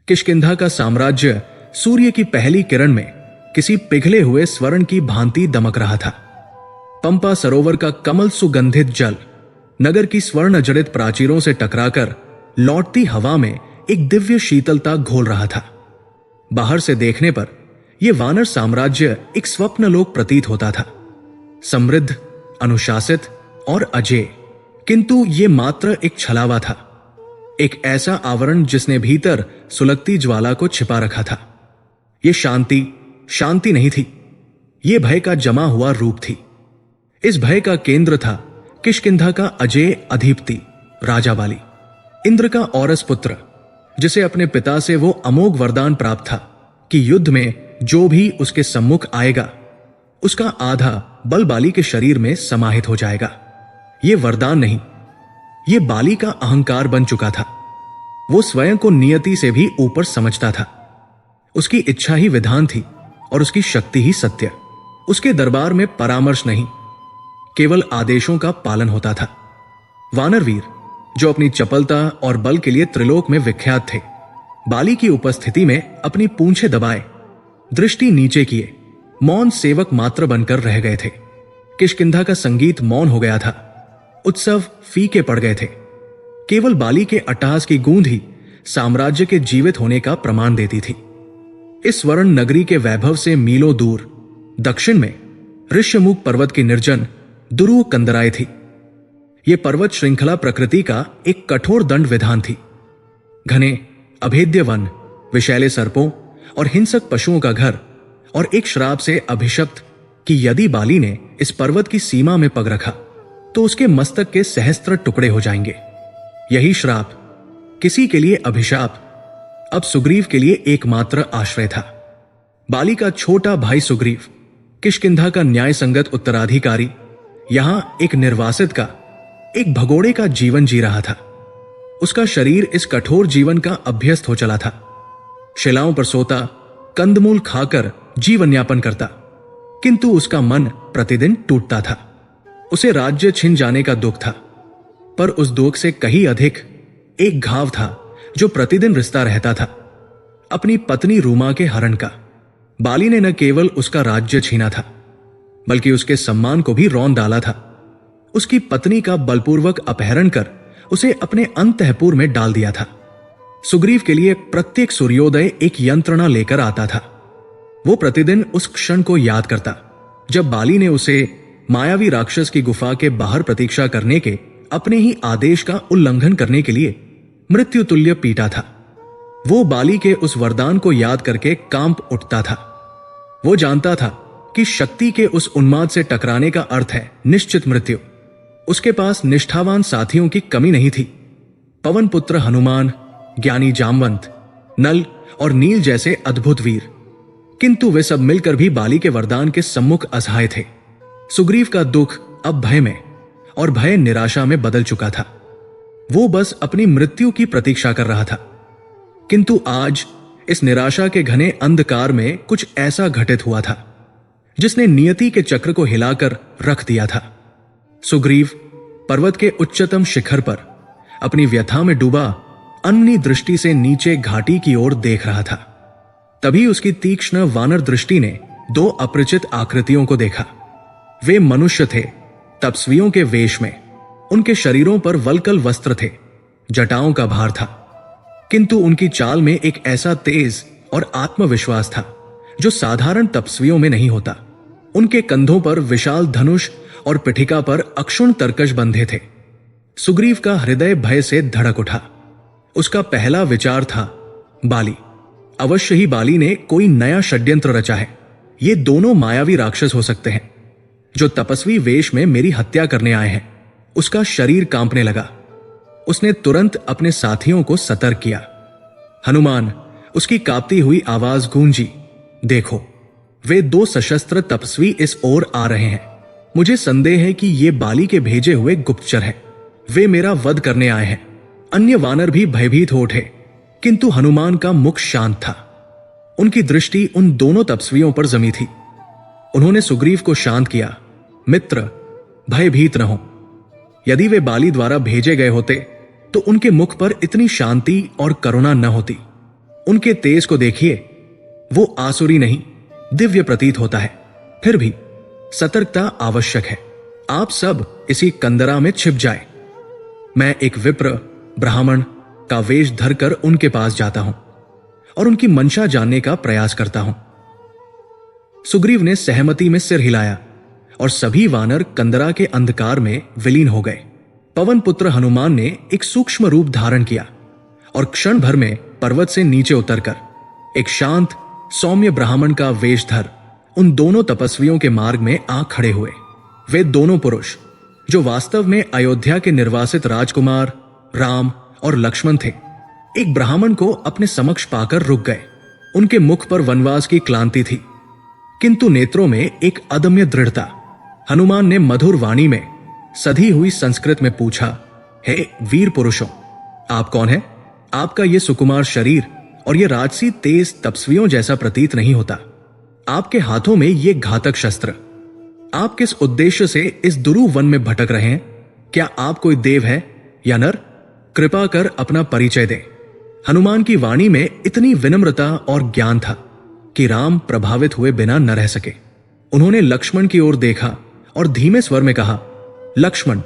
किष्किंधा का साम्राज्य सूर्य की पहली किरण में किसी पिघले हुए स्वर्ण की भांति दमक रहा था। पंपा सरोवर का कमल सुगंधित जल नगर की स्वर्ण जड़ित प्राचीरों से टकराकर लौटती हवा में एक दिव्य शीतलता घोल रहा था। बाहर से देखने पर यह वानर साम्राज्य एक स्वप्नलोक प्रतीत होता था, समृद्ध, अनुशासित और अजेय। किंतु यह मात्र एक छलावा था, एक ऐसा आवरण जिसने भीतर सुलगती ज्वाला को छिपा रखा था। यह शांति नहीं थी, यह भय का जमा हुआ रूप थी। इस भय का केंद्र था किष्किंधा का अजेय अधिपति राजा बाली, इंद्र का औरस पुत्र, जिसे अपने पिता से वो अमोघ वरदान प्राप्त था कि युद्ध में जो भी उसके सम्मुख आएगा उसका आधा बल बाली के शरीर में समाहित हो जाएगा। यह वरदान नहीं, यह बाली का अहंकार बन चुका था। वो स्वयं को नियति से भी ऊपर समझता था। उसकी इच्छा ही विधान थी और उसकी शक्ति ही सत्य। उसके दरबार में परामर्श नहीं, केवल आदेशों का पालन होता था। वानरवीर, जो अपनी चपलता और बल के लिए त्रिलोक में विख्यात थे, बाली की उपस्थिति में अपनी पूंछें दबाए, दृष्टि नीचे किए, मौन सेवक मात्र बनकर रह गए थे। किष्किंधा का संगीत मौन हो गया था, उत्सव फीके पड़ गए थे। केवल बाली के अट्टहास की गूंज ही साम्राज्य के जीवित होने का प्रमाण देती थी। इस स्वर्ण नगरी के वैभव से मीलों दूर दक्षिण में ऋष्यमुख पर्वत की निर्जन दुरूह कंदराए थी। यह पर्वत श्रृंखला प्रकृति का एक कठोर दंड विधान थी। घने अभेद्य वन, विषैले सर्पों और हिंसक पशुओं का घर, और एक श्राप से अभिशप्त कि यदि बाली ने इस पर्वत की सीमा में पग रखा तो उसके मस्तक के सहस्त्र टुकड़े हो जाएंगे। यही श्राप, किसी के लिए अभिशाप, अब सुग्रीव के लिए एकमात्र आश्रय था। बाली का छोटा भाई सुग्रीव, किष्किंधा का न्याय संगत उत्तराधिकारी, यहां एक निर्वासित का, एक भगोड़े का जीवन जी रहा था। उसका शरीर इस कठोर जीवन का अभ्यस्त हो चला था। शिलाओं पर सोता, कंदमूल खाकर जीवन यापन करता, किंतु उसका मन प्रतिदिन टूटता था। उसे राज्य छिन जाने का दुख था, पर उस दुख से कहीं अधिक एक घाव था जो प्रतिदिन रिश्ता रहता था, अपनी पत्नी रूमा के हरण का। बाली ने न केवल उसका राज्य छीना था, बल्कि उसके सम्मान को भी रौंद डाला था। उसकी पत्नी का बलपूर्वक अपहरण कर उसे अपने अंतःपुर में डाल दिया था। सुग्रीव के लिए प्रत्येक सूर्योदय एक यंत्रणा लेकर आता था। वो प्रतिदिन उस क्षण को याद करता जब बाली ने उसे मायावी राक्षस की गुफा के बाहर प्रतीक्षा करने के अपने ही आदेश का उल्लंघन करने के लिए मृत्यु तुल्य पीटा था। वो बाली के उस वरदान को याद करके कांप उठता था। वो जानता था कि शक्ति के उस उन्माद से टकराने का अर्थ है निश्चित मृत्यु। उसके पास निष्ठावान साथियों की कमी नहीं थी। पवन पुत्र हनुमान, ज्ञानी जामवंत, नल और नील जैसे अद्भुत वीर, किंतु वे सब मिलकर भी बाली के वरदान के सम्मुख असहाय थे। सुग्रीव का दुख अब भय में और भय निराशा में बदल चुका था। वो बस अपनी मृत्यु की प्रतीक्षा कर रहा था। किंतु आज इस निराशा के घने अंधकार में कुछ ऐसा घटित हुआ था जिसने नियति के चक्र को हिलाकर रख दिया था। सुग्रीव पर्वत के उच्चतम शिखर पर अपनी व्यथा में डूबा अन्नी दृष्टि से नीचे घाटी की ओर देख रहा था। तभी उसकी तीक्ष्ण वानर दृष्टि ने दो अपरिचित आकृतियों को देखा। वे मनुष्य थे, तपस्वियों के वेश में। उनके शरीरों पर वल्कल वस्त्र थे, जटाओं का भार था, किंतु उनकी चाल में एक ऐसा तेज और आत्मविश्वास था जो साधारण तपस्वियों में नहीं होता। उनके कंधों पर विशाल धनुष और पिठिका पर अक्षुण तरकश बंधे थे। सुग्रीव का हृदय भय से धड़क उठा। उसका पहला विचार था, बाली, अवश्य ही बाली ने कोई नया षड्यंत्र रचा है। ये दोनों मायावी राक्षस हो सकते हैं जो तपस्वी वेश में मेरी हत्या करने आए हैं। उसका शरीर कांपने लगा। उसने तुरंत अपने साथियों को सतर्क किया। हनुमान, उसकी कांपती हुई आवाज गूंजी, देखो, वे दो सशस्त्र तपस्वी इस ओर आ रहे हैं। मुझे संदेह है कि ये बाली के भेजे हुए गुप्तचर हैं। वे मेरा वध करने आए हैं। अन्य वानर भी भयभीत हो उठे, किंतु हनुमान का मुख शांत था। उनकी दृष्टि उन दोनों तपस्वियों पर जमी थी। उन्होंने सुग्रीव को शांत किया, मित्र, भयभीत न हो। यदि वे बाली द्वारा भेजे गए होते तो उनके मुख पर इतनी शांति और करुणा न होती। उनके तेज को देखिए, वो आसुरी नहीं दिव्य प्रतीत होता है। फिर भी सतर्कता आवश्यक है। आप सब इसी कंदरा में छिप जाए। मैं एक विप्र ब्राह्मण का वेश धरकर उनके पास जाता हूं और उनकी मंशा जानने का प्रयास करता हूं। सुग्रीव ने सहमति में सिर हिलाया और सभी वानर कंदरा के अंधकार में विलीन हो गए। पवन पुत्र हनुमान ने एक सूक्ष्म रूप धारण किया और क्षण भर में पर्वत से नीचे उतरकर एक शांत सौम्य ब्राह्मण का वेश धर उन दोनों तपस्वियों के मार्ग में आ खड़े हुए। वे दोनों पुरुष जो वास्तव में अयोध्या के निर्वासित राजकुमार राम और लक्ष्मण थे, एक ब्राह्मण को अपने समक्ष पाकर रुक गए। उनके मुख पर वनवास की क्लांति थी, किंतु नेत्रों में एक अदम्य दृढ़ता। हनुमान ने मधुर वाणी में सधी हुई संस्कृत में पूछा, हे वीर पुरुषों, आप कौन हैं? आपका ये सुकुमार शरीर और ये राजसी तेज तपस्वियों जैसा प्रतीत नहीं होता। आपके हाथों में ये घातक शस्त्र, आप किस उद्देश्य से इस दुरूह वन में भटक रहे हैं? क्या आप कोई देव है या नर? कृपा कर अपना परिचय दें। हनुमान की वाणी में इतनी विनम्रता और ज्ञान था कि राम प्रभावित हुए बिना न रह सके। उन्होंने लक्ष्मण की ओर देखा और धीमे स्वर में कहा, लक्ष्मण,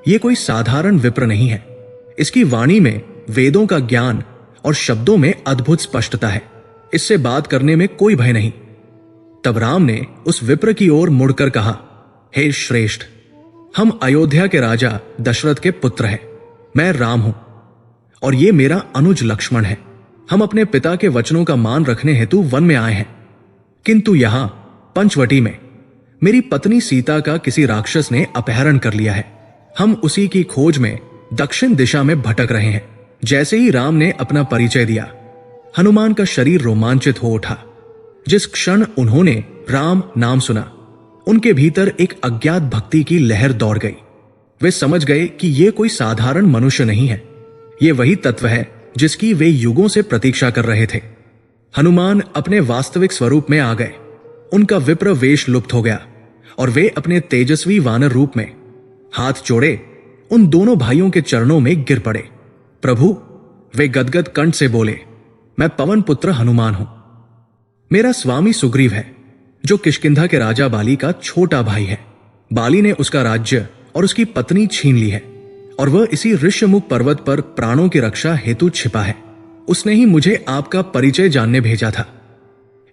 ये कोई साधारण विप्र नहीं है। इसकी वाणी में वेदों का ज्ञान और शब्दों में अद्भुत स्पष्टता है। इससे बात करने में कोई भय नहीं। तब राम ने उस विप्र की ओर मुड़कर कहा, हे श्रेष्ठ, हम अयोध्या के राजा दशरथ के पुत्र हैं। मैं राम हूं और ये मेरा अनुज लक्ष्मण है। हम अपने पिता के वचनों का मान रखने हेतु वन में आए हैं, किंतु यहां पंचवटी में मेरी पत्नी सीता का किसी राक्षस ने अपहरण कर लिया है। हम उसी की खोज में दक्षिण दिशा में भटक रहे हैं। जैसे ही राम ने अपना परिचय दिया, हनुमान का शरीर रोमांचित हो उठा। जिस क्षण उन्होंने राम नाम सुना, उनके भीतर एक अज्ञात भक्ति की लहर दौड़ गई। वे समझ गए कि ये कोई साधारण मनुष्य नहीं है, ये वही तत्व है जिसकी वे युगों से प्रतीक्षा कर रहे थे। हनुमान अपने वास्तविक स्वरूप में आ गए। उनका विप्र वेश लुप्त हो गया और वे अपने तेजस्वी वानर रूप में हाथ जोड़े उन दोनों भाइयों के चरणों में गिर पड़े। प्रभु, वे गदगद कंठ से बोले, मैं पवन पुत्र हनुमान हूं। मेरा स्वामी सुग्रीव है, जो किष्किंधा के राजा बाली का छोटा भाई है। बाली ने उसका राज्य और उसकी पत्नी छीन ली है और वह इसी ऋष्यमुख पर्वत पर प्राणों की रक्षा हेतु छिपा है। उसने ही मुझे आपका परिचय जानने भेजा था।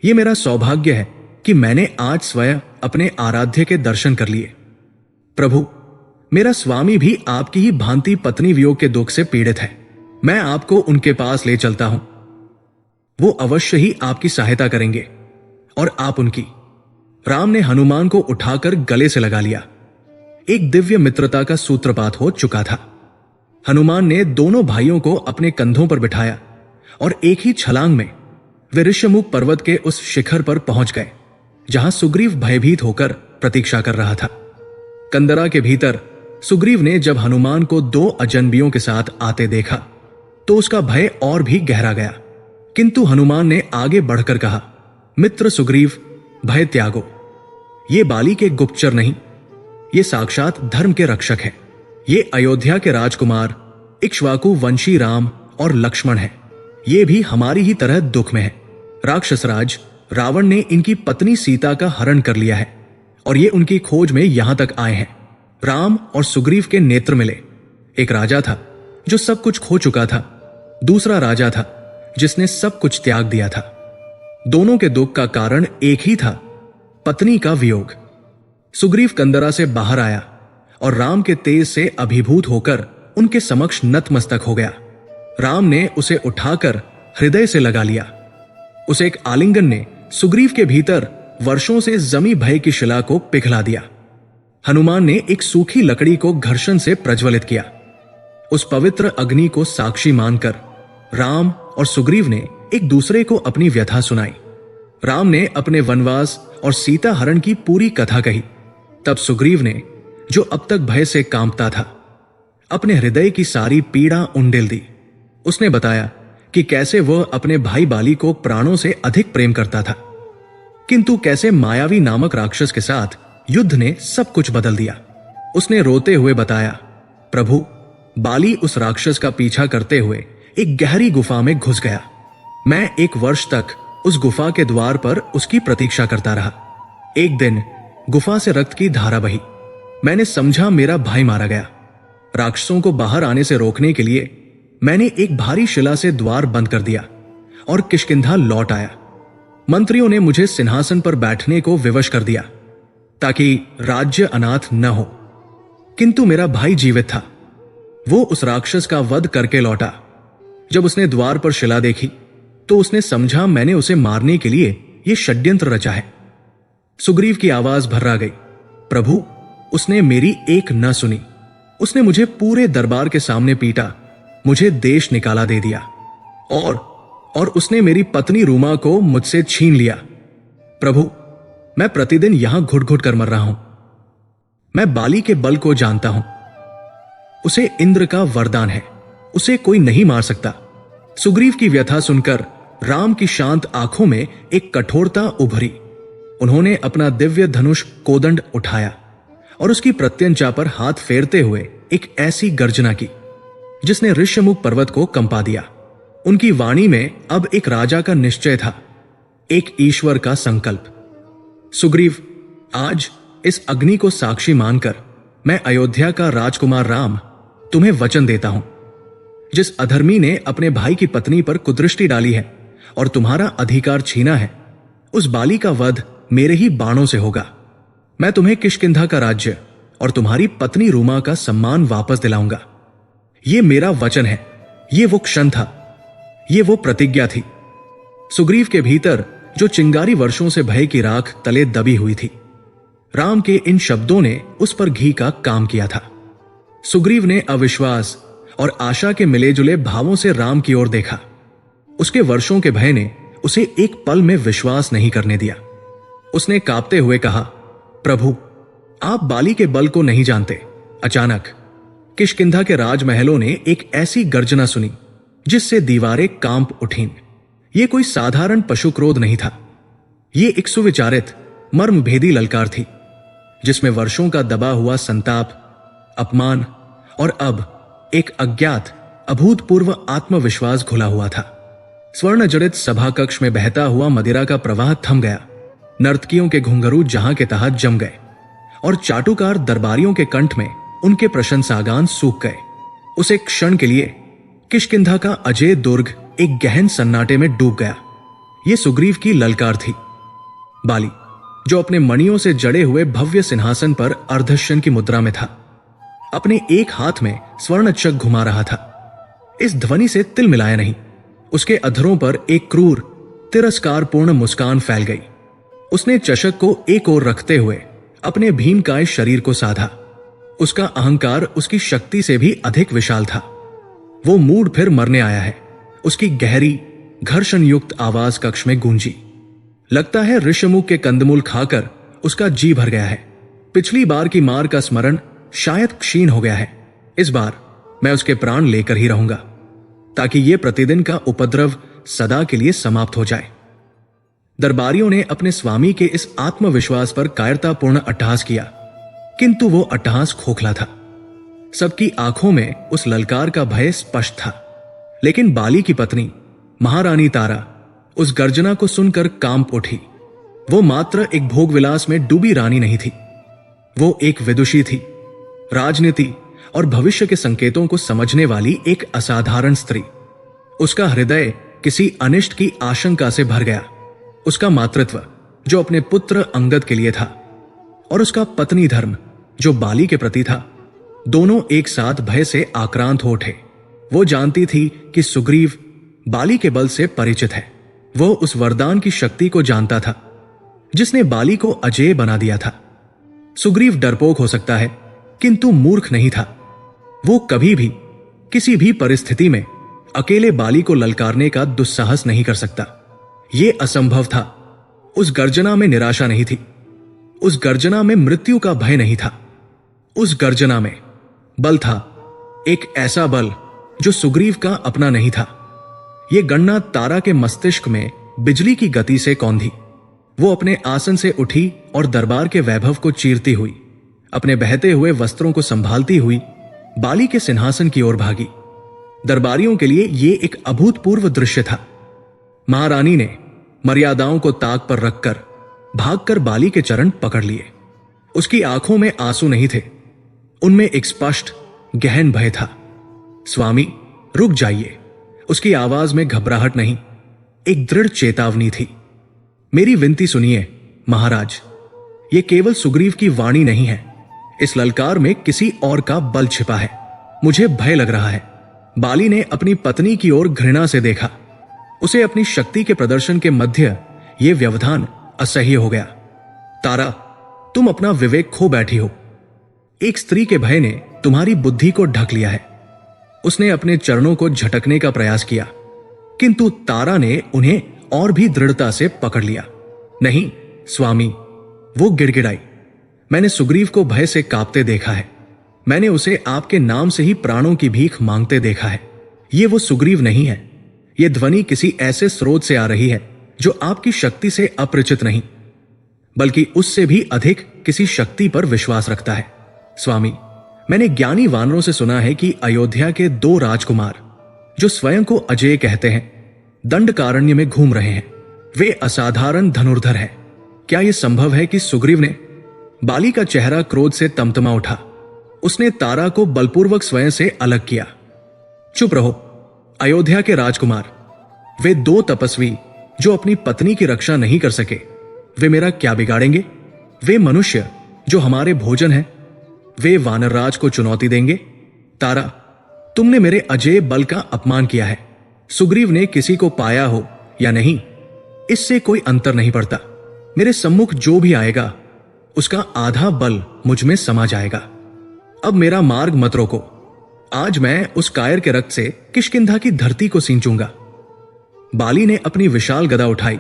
यह मेरा सौभाग्य है कि मैंने आज स्वयं अपने आराध्य के दर्शन कर लिए। प्रभु, मेरा स्वामी भी आपकी ही भांति पत्नी वियोग के दुख से पीड़ित है। मैं आपको उनके पास ले चलता हूं। वो अवश्य ही आपकी सहायता करेंगे और आप उनकी। राम ने हनुमान को उठाकर गले से लगा लिया। एक दिव्य मित्रता का सूत्रपात हो चुका था। हनुमान ने दोनों भाइयों को अपने कंधों पर बिठाया और एक ही छलांग में वे ऋष्यमुख पर्वत के उस शिखर पर पहुंच गए जहां सुग्रीव भयभीत होकर प्रतीक्षा कर रहा था। कंदरा के भीतर सुग्रीव ने जब हनुमान को दो अजनबियों के साथ आते देखा तो उसका भय और भी गहरा गया, किंतु हनुमान ने आगे बढ़कर कहा, मित्र सुग्रीव, भय त्यागो। ये बाली के गुप्तचर नहीं, ये साक्षात धर्म के रक्षक है। ये अयोध्या के राजकुमार इक्ष्वाकु वंशी राम और लक्ष्मण है। ये भी हमारी ही तरह दुख में है। राक्षसराज रावण ने इनकी पत्नी सीता का हरण कर लिया है और ये उनकी खोज में यहां तक आए हैं। राम और सुग्रीव के नेत्र मिले। एक राजा था जो सब कुछ खो चुका था, दूसरा राजा था जिसने सब कुछ त्याग दिया था। दोनों के दुख का कारण एक ही था, पत्नी का वियोग। सुग्रीव कंदरा से बाहर आया और राम के तेज से अभिभूत होकर उनके समक्ष नतमस्तक हो गया। राम ने उसे उठाकर हृदय से लगा लिया। उस एक आलिंगन ने सुग्रीव के भीतर वर्षों से जमी भय की शिला को पिघला दिया। हनुमान ने एक सूखी लकड़ी को घर्षण से प्रज्वलित किया। उस पवित्र अग्नि को साक्षी मानकर राम और सुग्रीव ने एक दूसरे को अपनी व्यथा सुनाई। राम ने अपने वनवास और सीता हरण की पूरी कथा कही। तब सुग्रीव ने, जो अब तक भय से कांपता था, अपने हृदय की सारी पीड़ा उंडेल दी। उसने बताया कि कैसे वह अपने भाई बाली को प्राणों से अधिक प्रेम करता था, किंतु कैसे मायावी नामक राक्षस के साथ युद्ध ने सब कुछ बदल दिया। उसने रोते हुए बताया, प्रभु, बाली उस राक्षस का पीछा करते हुए एक गहरी गुफा में घुस गया। मैं 1 वर्ष तक उस गुफा के द्वार पर उसकी प्रतीक्षा करता रहा। एक दिन गुफा से रक्त की धारा बही। मैंने समझा मेरा भाई मारा गया। राक्षसों को बाहर आने से रोकने के लिए मैंने एक भारी शिला से द्वार बंद कर दिया और किष्किंधा लौट आया। मंत्रियों ने मुझे सिंहासन पर बैठने को विवश कर दिया ताकि राज्य अनाथ न हो, किंतु मेरा भाई जीवित था। वो उस राक्षस का वध करके लौटा। जब उसने द्वार पर शिला देखी तो उसने समझा मैंने उसे मारने के लिए यह षड्यंत्र रचा है। सुग्रीव की आवाज भर्रा गई। प्रभु, उसने मेरी एक न सुनी। उसने मुझे पूरे दरबार के सामने पीटा, मुझे देश निकाला दे दिया और उसने मेरी पत्नी रूमा को मुझसे छीन लिया। प्रभु, मैं प्रतिदिन यहां घुट घुट कर मर रहा हूं। मैं बाली के बल को जानता हूं। उसे इंद्र का वरदान है, उसे कोई नहीं मार सकता। सुग्रीव की व्यथा सुनकर राम की शांत आंखों में एक कठोरता उभरी। उन्होंने अपना दिव्य धनुष कोदंड उठाया और उसकी प्रत्यंचा पर हाथ फेरते हुए एक ऐसी गर्जना की जिसने ऋष्यमुख पर्वत को कंपा दिया। उनकी वाणी में अब एक राजा का निश्चय था, एक ईश्वर का संकल्प। सुग्रीव, आज इस अग्नि को साक्षी मानकर मैं अयोध्या का राजकुमार राम तुम्हें वचन देता हूं। जिस अधर्मी ने अपने भाई की पत्नी पर कुदृष्टि डाली है और तुम्हारा अधिकार छीना है, उस बाली का वध मेरे ही बाणों से होगा। मैं तुम्हें किष्किंधा का राज्य और तुम्हारी पत्नी रूमा का सम्मान वापस दिलाऊंगा। यह मेरा वचन है, ये वो क्षण था, ये वो प्रतिज्ञा थी। सुग्रीव के भीतर जो चिंगारी वर्षों से भय की राख तले दबी हुई थी, राम के इन शब्दों ने उस पर घी का काम किया था। सुग्रीव ने अविश्वास और आशा के मिले-जुले भावों से राम की ओर देखा। उसके वर्षों के भय ने उसे एक पल में विश्वास नहीं करने दिया। उसने कांपते हुए कहा, प्रभु, आप बाली के बल को नहीं जानते। अचानक किष्किंधा के राजमहलों ने एक ऐसी गर्जना सुनी जिससे दीवारें कांप उठीं। यह कोई साधारण पशु क्रोध नहीं था, यह एक सुविचारित मर्मभेदी ललकार थी जिसमें वर्षों का दबा हुआ संताप, अपमान और अब एक अज्ञात अभूतपूर्व आत्मविश्वास घुला हुआ था। स्वर्ण जड़ित सभा कक्ष में बहता हुआ मदिरा का प्रवाह थम गया। नर्तकियों के घुंघरू जहां के तहां जम गए और चाटुकार दरबारियों के कंठ में उनके प्रशंसागान सूख गए। उस एक क्षण के लिए किष्किंधा का अजय दुर्ग एक गहन सन्नाटे में डूब गया। यह सुग्रीव की ललकार थी। बाली, जो अपने मणियों से जड़े हुए भव्य सिंहासन पर अर्धशन की मुद्रा में था, अपने एक हाथ में स्वर्ण चक घुमा रहा था। इस ध्वनि से तिल मिलाया नहीं, उसके अधरों पर एक क्रूर तिरस्कारपूर्ण मुस्कान फैल गई। उसने चषक को एक ओर रखते हुए अपने भीमकाय शरीर को साधा। उसका अहंकार उसकी शक्ति से भी अधिक विशाल था। वो मूड फिर मरने आया है। उसकी गहरी घर्षण युक्त आवाज कक्ष में गूंजी। लगता है ऋषमुख के कंदमूल खाकर उसका जी भर गया है। पिछली बार की मार का स्मरण शायद क्षीण हो गया है। इस बार मैं उसके प्राण लेकर ही रहूंगा ताकि यह प्रतिदिन का उपद्रव सदा के लिए समाप्त हो जाए। दरबारियों ने अपने स्वामी के इस आत्मविश्वास पर कायरतापूर्ण अट्टहास किया, किंतु वो अट्टहास खोखला था। सबकी आंखों में उस ललकार का भय स्पष्ट था। लेकिन बाली की पत्नी महारानी तारा उस गर्जना को सुनकर कांप उठी। वो मात्र एक भोग विलास में डूबी रानी नहीं थी, वो एक विदुषी थी। राजनीति और भविष्य के संकेतों को समझने वाली एक असाधारण स्त्री। उसका हृदय किसी अनिष्ट की आशंका से भर गया। उसका मातृत्व जो अपने पुत्र अंगद के लिए था और उसका पत्नी धर्म जो बाली के प्रति था, दोनों एक साथ भय से आक्रांत हो उठे। वो जानती थी कि सुग्रीव बाली के बल से परिचित है। वो उस वरदान की शक्ति को जानता था जिसने बाली को अजेय बना दिया था। सुग्रीव डरपोक हो सकता है, किंतु मूर्ख नहीं था। वो कभी भी किसी भी परिस्थिति में अकेले बाली को ललकारने का दुस्साहस नहीं कर सकता। यह असंभव था। उस गर्जना में निराशा नहीं थी, उस गर्जना में मृत्यु का भय नहीं था। उस गर्जना में बल था, एक ऐसा बल जो सुग्रीव का अपना नहीं था। यह गणना तारा के मस्तिष्क में बिजली की गति से कौंधी। वो अपने आसन से उठी और दरबार के वैभव को चीरती हुई, अपने बहते हुए वस्त्रों को संभालती हुई बाली के सिंहासन की ओर भागी। दरबारियों के लिए यह एक अभूतपूर्व दृश्य था। महारानी ने मर्यादाओं को ताक पर रखकर भागकर बाली के चरण पकड़ लिए। उसकी आंखों में आंसू नहीं थे, उनमें एक स्पष्ट गहन भय था। स्वामी, रुक जाइए। उसकी आवाज में घबराहट नहीं, एक दृढ़ चेतावनी थी। मेरी विनती सुनिए महाराज, यह केवल सुग्रीव की वाणी नहीं है। इस ललकार में किसी और का बल छिपा है। मुझे भय लग रहा है। बाली ने अपनी पत्नी की ओर घृणा से देखा। उसे अपनी शक्ति के प्रदर्शन के मध्य यह व्यवधान असह्य हो गया। तारा, तुम अपना विवेक खो बैठी हो। एक स्त्री के भय ने तुम्हारी बुद्धि को ढक लिया है। उसने अपने चरणों को झटकने का प्रयास किया, किंतु तारा ने उन्हें और भी दृढ़ता से पकड़ लिया। नहीं स्वामी, वो गिड़गिड़ाई। मैंने सुग्रीव को भय से कांपते देखा है। मैंने उसे आपके नाम से ही प्राणों की भीख मांगते देखा है। ये वो सुग्रीव नहीं है। ये ध्वनि किसी ऐसे स्रोत से आ रही है जो आपकी शक्ति से अपरिचित नहीं, बल्कि उससे भी अधिक किसी शक्ति पर विश्वास रखता है। स्वामी, मैंने ज्ञानी वानरों से सुना है कि अयोध्या के 2 राजकुमार, जो स्वयं को अजय कहते हैं, दंडकारण्य में घूम रहे हैं। वे असाधारण धनुर्धर हैं। क्या यह संभव है कि सुग्रीव ने? बाली का चेहरा क्रोध से तमतमा उठा। उसने तारा को बलपूर्वक स्वयं से अलग किया। चुप रहो अयोध्या के राजकुमार। वे 2 तपस्वी जो अपनी पत्नी की रक्षा नहीं कर सके, वे मेरा क्या बिगाड़ेंगे? वे मनुष्य जो हमारे भोजन हैं, वे वानरराज को चुनौती देंगे? तारा, तुमने मेरे अजेय बल का अपमान किया है। सुग्रीव ने किसी को पाया हो या नहीं, इससे कोई अंतर नहीं पड़ता। मेरे सम्मुख जो भी आएगा, उसका आधा बल मुझ में समा जाएगा। अब मेरा मार्ग मत रोको। आज मैं उस कायर के रक्त से किष्किंधा की धरती को सींचूंगा। बाली ने अपनी विशाल गदा उठाई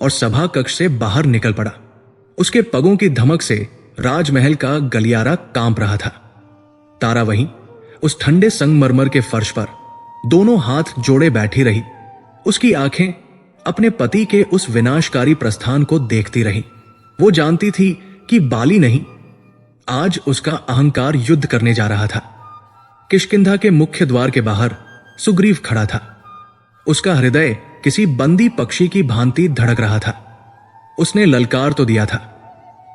और सभा कक्ष से बाहर निकल पड़ा। उसके पगों की धमक से राजमहल का गलियारा कांप रहा था। तारा वहीं उस ठंडे संगमरमर के फर्श पर दोनों हाथ जोड़े बैठी रही। उसकी आंखें अपने पति के उस विनाशकारी प्रस्थान को देखती रही। वो जानती थी कि बाली नहीं, आज उसका अहंकार युद्ध करने जा रहा था। किष्किंधा के मुख्य द्वार के बाहर सुग्रीव खड़ा था। उसका हृदय किसी बंदी पक्षी की भांति धड़क रहा था। उसने ललकार तो दिया था,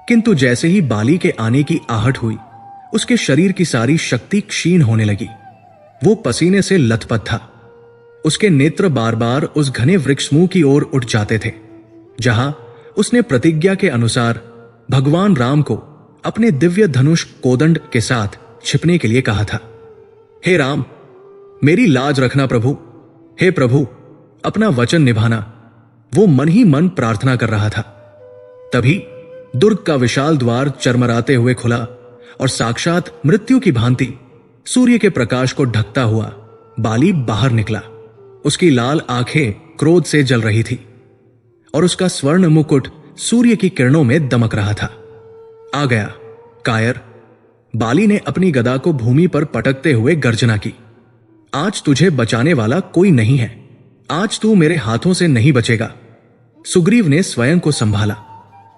किंतु जैसे ही बाली के आने की आहट हुई, उसके शरीर की सारी शक्ति क्षीण होने लगी। वो पसीने से लथपथ था। उसके नेत्र बार बार उस घने वृक्षमूह की ओर उठ जाते थे, जहां उसने प्रतिज्ञा के अनुसार भगवान राम को अपने दिव्य धनुष कोदंड के साथ छिपने के लिए कहा था। हे राम, मेरी लाज रखना प्रभु। हे प्रभु, अपना वचन निभाना। वो मन ही मन प्रार्थना कर रहा था। तभी दुर्ग का विशाल द्वार चरमराते हुए खुला और साक्षात मृत्यु की भांति सूर्य के प्रकाश को ढकता हुआ बाली बाहर निकला। उसकी लाल आंखें क्रोध से जल रही थी और उसका स्वर्ण मुकुट सूर्य की किरणों में दमक रहा था। आ गया कायर। बाली ने अपनी गदा को भूमि पर पटकते हुए गर्जना की। आज तुझे बचाने वाला कोई नहीं है। आज तू मेरे हाथों से नहीं बचेगा। सुग्रीव ने स्वयं को संभाला।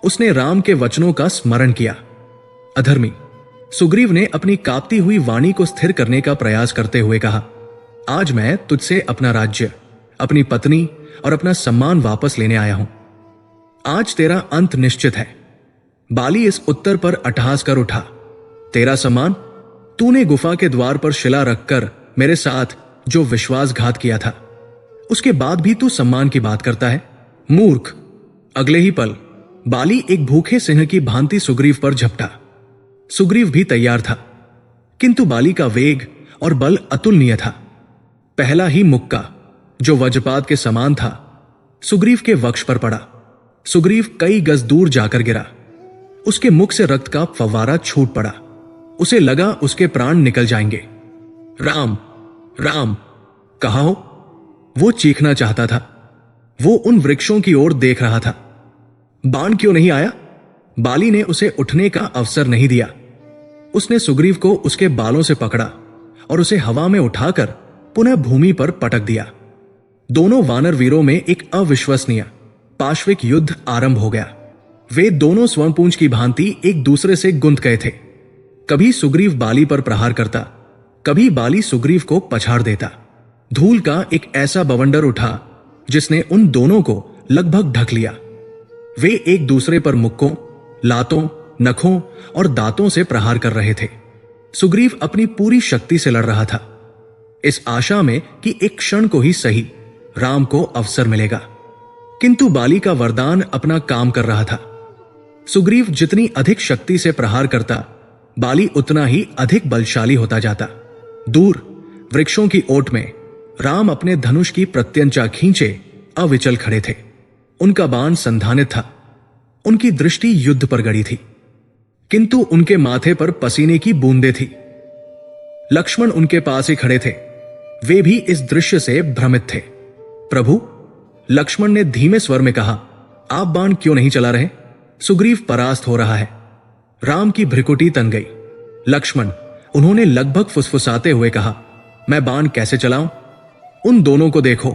उसने राम के वचनों का स्मरण किया। अधर्मी, सुग्रीव ने अपनी कांपती हुई वाणी को स्थिर करने का प्रयास करते हुए कहा, आज मैं तुझसे अपना राज्य, अपनी पत्नी और अपना सम्मान वापस लेने आया हूं। आज तेरा अंत निश्चित है। बाली इस उत्तर पर अट्टहास कर उठा। तेरा सम्मान? तूने गुफा के द्वार पर शिला रखकर मेरे साथ जो विश्वासघात किया था, उसके बाद भी तू सम्मान की बात करता है? मूर्ख! अगले ही पल बाली एक भूखे सिंह की भांति सुग्रीव पर झपटा। सुग्रीव भी तैयार था, किंतु बाली का वेग और बल अतुलनीय था। पहला ही मुक्का, जो वज्रपात के समान था, सुग्रीव के वक्ष पर पड़ा। सुग्रीव कई गज दूर जाकर गिरा। उसके मुख से रक्त का फव्वारा छूट पड़ा। उसे लगा उसके प्राण निकल जाएंगे। राम, राम कहा हो? वो चीखना चाहता था। वो उन वृक्षों की ओर देख रहा था। बाण क्यों नहीं आया? बाली ने उसे उठने का अवसर नहीं दिया। उसने सुग्रीव को उसके बालों से पकड़ा और उसे हवा में उठाकर पुनः भूमि पर पटक दिया। दोनों वानर वीरों में एक अविश्वसनीय पाश्विक युद्ध आरंभ हो गया। वे दोनों स्वयंपूंज की भांति एक दूसरे से गुंथ गए थे। कभी सुग्रीव बाली पर प्रहार करता, कभी बाली सुग्रीव को पछाड़ देता। धूल का एक ऐसा बवंडर उठा जिसने उन दोनों को लगभग ढक लिया। वे एक दूसरे पर मुक्कों, लातों, नखों और दांतों से प्रहार कर रहे थे। सुग्रीव अपनी पूरी शक्ति से लड़ रहा था, इस आशा में कि एक क्षण को ही सही राम को अवसर मिलेगा। किंतु बाली का वरदान अपना काम कर रहा था। सुग्रीव जितनी अधिक शक्ति से प्रहार करता, बाली उतना ही अधिक बलशाली होता जाता। दूर वृक्षों की ओट में राम अपने धनुष की प्रत्यंचा खींचे अविचल खड़े थे। उनका बाण संधानित था, उनकी दृष्टि युद्ध पर गड़ी थी, किंतु उनके माथे पर पसीने की बूंदें थी। लक्ष्मण उनके पास ही खड़े थे, वे भी इस दृश्य से भ्रमित थे। प्रभु, लक्ष्मण ने धीमे स्वर में कहा, आप बाण क्यों नहीं चला रहे? सुग्रीव परास्त हो रहा है। राम की भ्रिकुटी तन गई। लक्ष्मण, उन्होंने लगभग फुसफुसाते हुए कहा, मैं बाण कैसे चलाऊं? उन दोनों को देखो,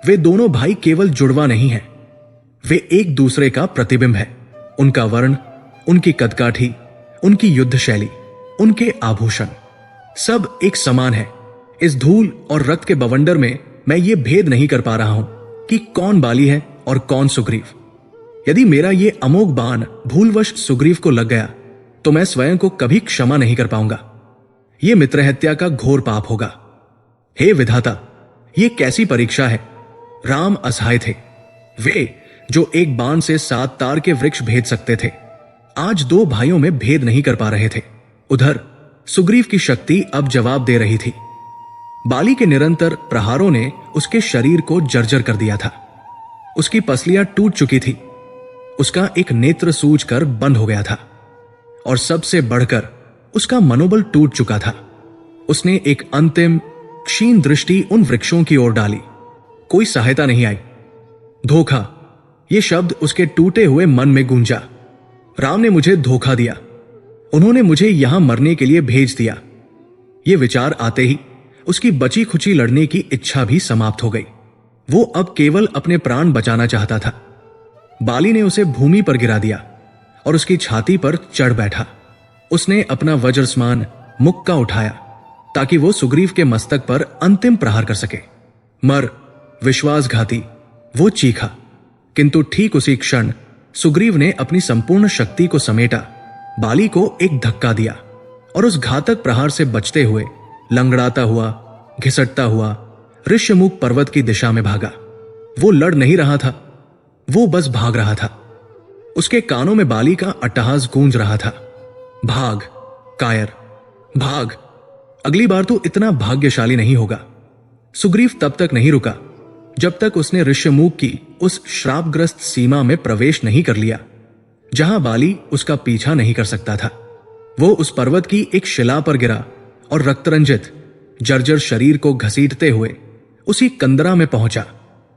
वे दोनों भाई केवल जुड़वा नहीं हैं, वे एक दूसरे का प्रतिबिंब है। उनका वर्ण, उनकी कदकाठी, उनकी युद्ध शैली, उनके आभूषण, सब एक समान है। इस धूल और रक्त के बवंडर में मैं ये भेद नहीं कर पा रहा हूं कि कौन बाली है और कौन सुग्रीव। यदि मेरा ये अमोघ बाण भूलवश सुग्रीव को लग गया तो मैं स्वयं को कभी क्षमा नहीं कर पाऊंगा। यह मित्रहत्या का घोर पाप होगा। हे विधाता, ये कैसी परीक्षा है? राम असहाय थे। वे जो एक बाण से 7 तार के वृक्ष भेद सकते थे, आज 2 भाइयों में भेद नहीं कर पा रहे थे। उधर सुग्रीव की शक्ति अब जवाब दे रही थी। बाली के निरंतर प्रहारों ने उसके शरीर को जर्जर कर दिया था। उसकी पसलियां टूट चुकी थी, उसका एक नेत्र सूज कर बंद हो गया था, और सबसे बढ़कर उसका मनोबल टूट चुका था। उसने एक अंतिम क्षीण दृष्टि उन वृक्षों की ओर डाली, कोई सहायता नहीं आई। धोखा, यह शब्द उसके टूटे हुए मन में गूंजा। राम ने मुझे धोखा दिया, उन्होंने मुझे यहां मरने के लिए भेज दिया। यह विचार आते ही उसकी बची खुची लड़ने की इच्छा भी समाप्त हो गई। वो अब केवल अपने प्राण बचाना चाहता था। बाली ने उसे भूमि पर गिरा दिया और उसकी छाती पर चढ़ बैठा। उसने अपना वज्रस्मान मुक्का उठाया ताकि वो सुग्रीव के मस्तक पर अंतिम प्रहार कर सके। मर, विश्वासघाती, वो चीखा। किंतु ठीक उसी क्षण सुग्रीव ने अपनी संपूर्ण शक्ति को समेटा, बाली को एक धक्का दिया और उस घातक प्रहार से बचते हुए, लंगड़ाता हुआ, घिसटता हुआ ऋष्यमुख पर्वत की दिशा में भागा। वो लड़ नहीं रहा था, वो बस भाग रहा था। उसके कानों में बाली का अट्टहास गूंज रहा था, भाग कायर, भाग, अगली बार तो इतना भाग्यशाली नहीं होगा। सुग्रीव तब तक नहीं रुका जब तक उसने ऋष्यमुख की उस श्रापग्रस्त सीमा में प्रवेश नहीं कर लिया जहां बाली उसका पीछा नहीं कर सकता था। वो उस पर्वत की एक शिला पर गिरा और रक्तरंजित जर्जर शरीर को घसीटते हुए उसी कंदरा में पहुंचा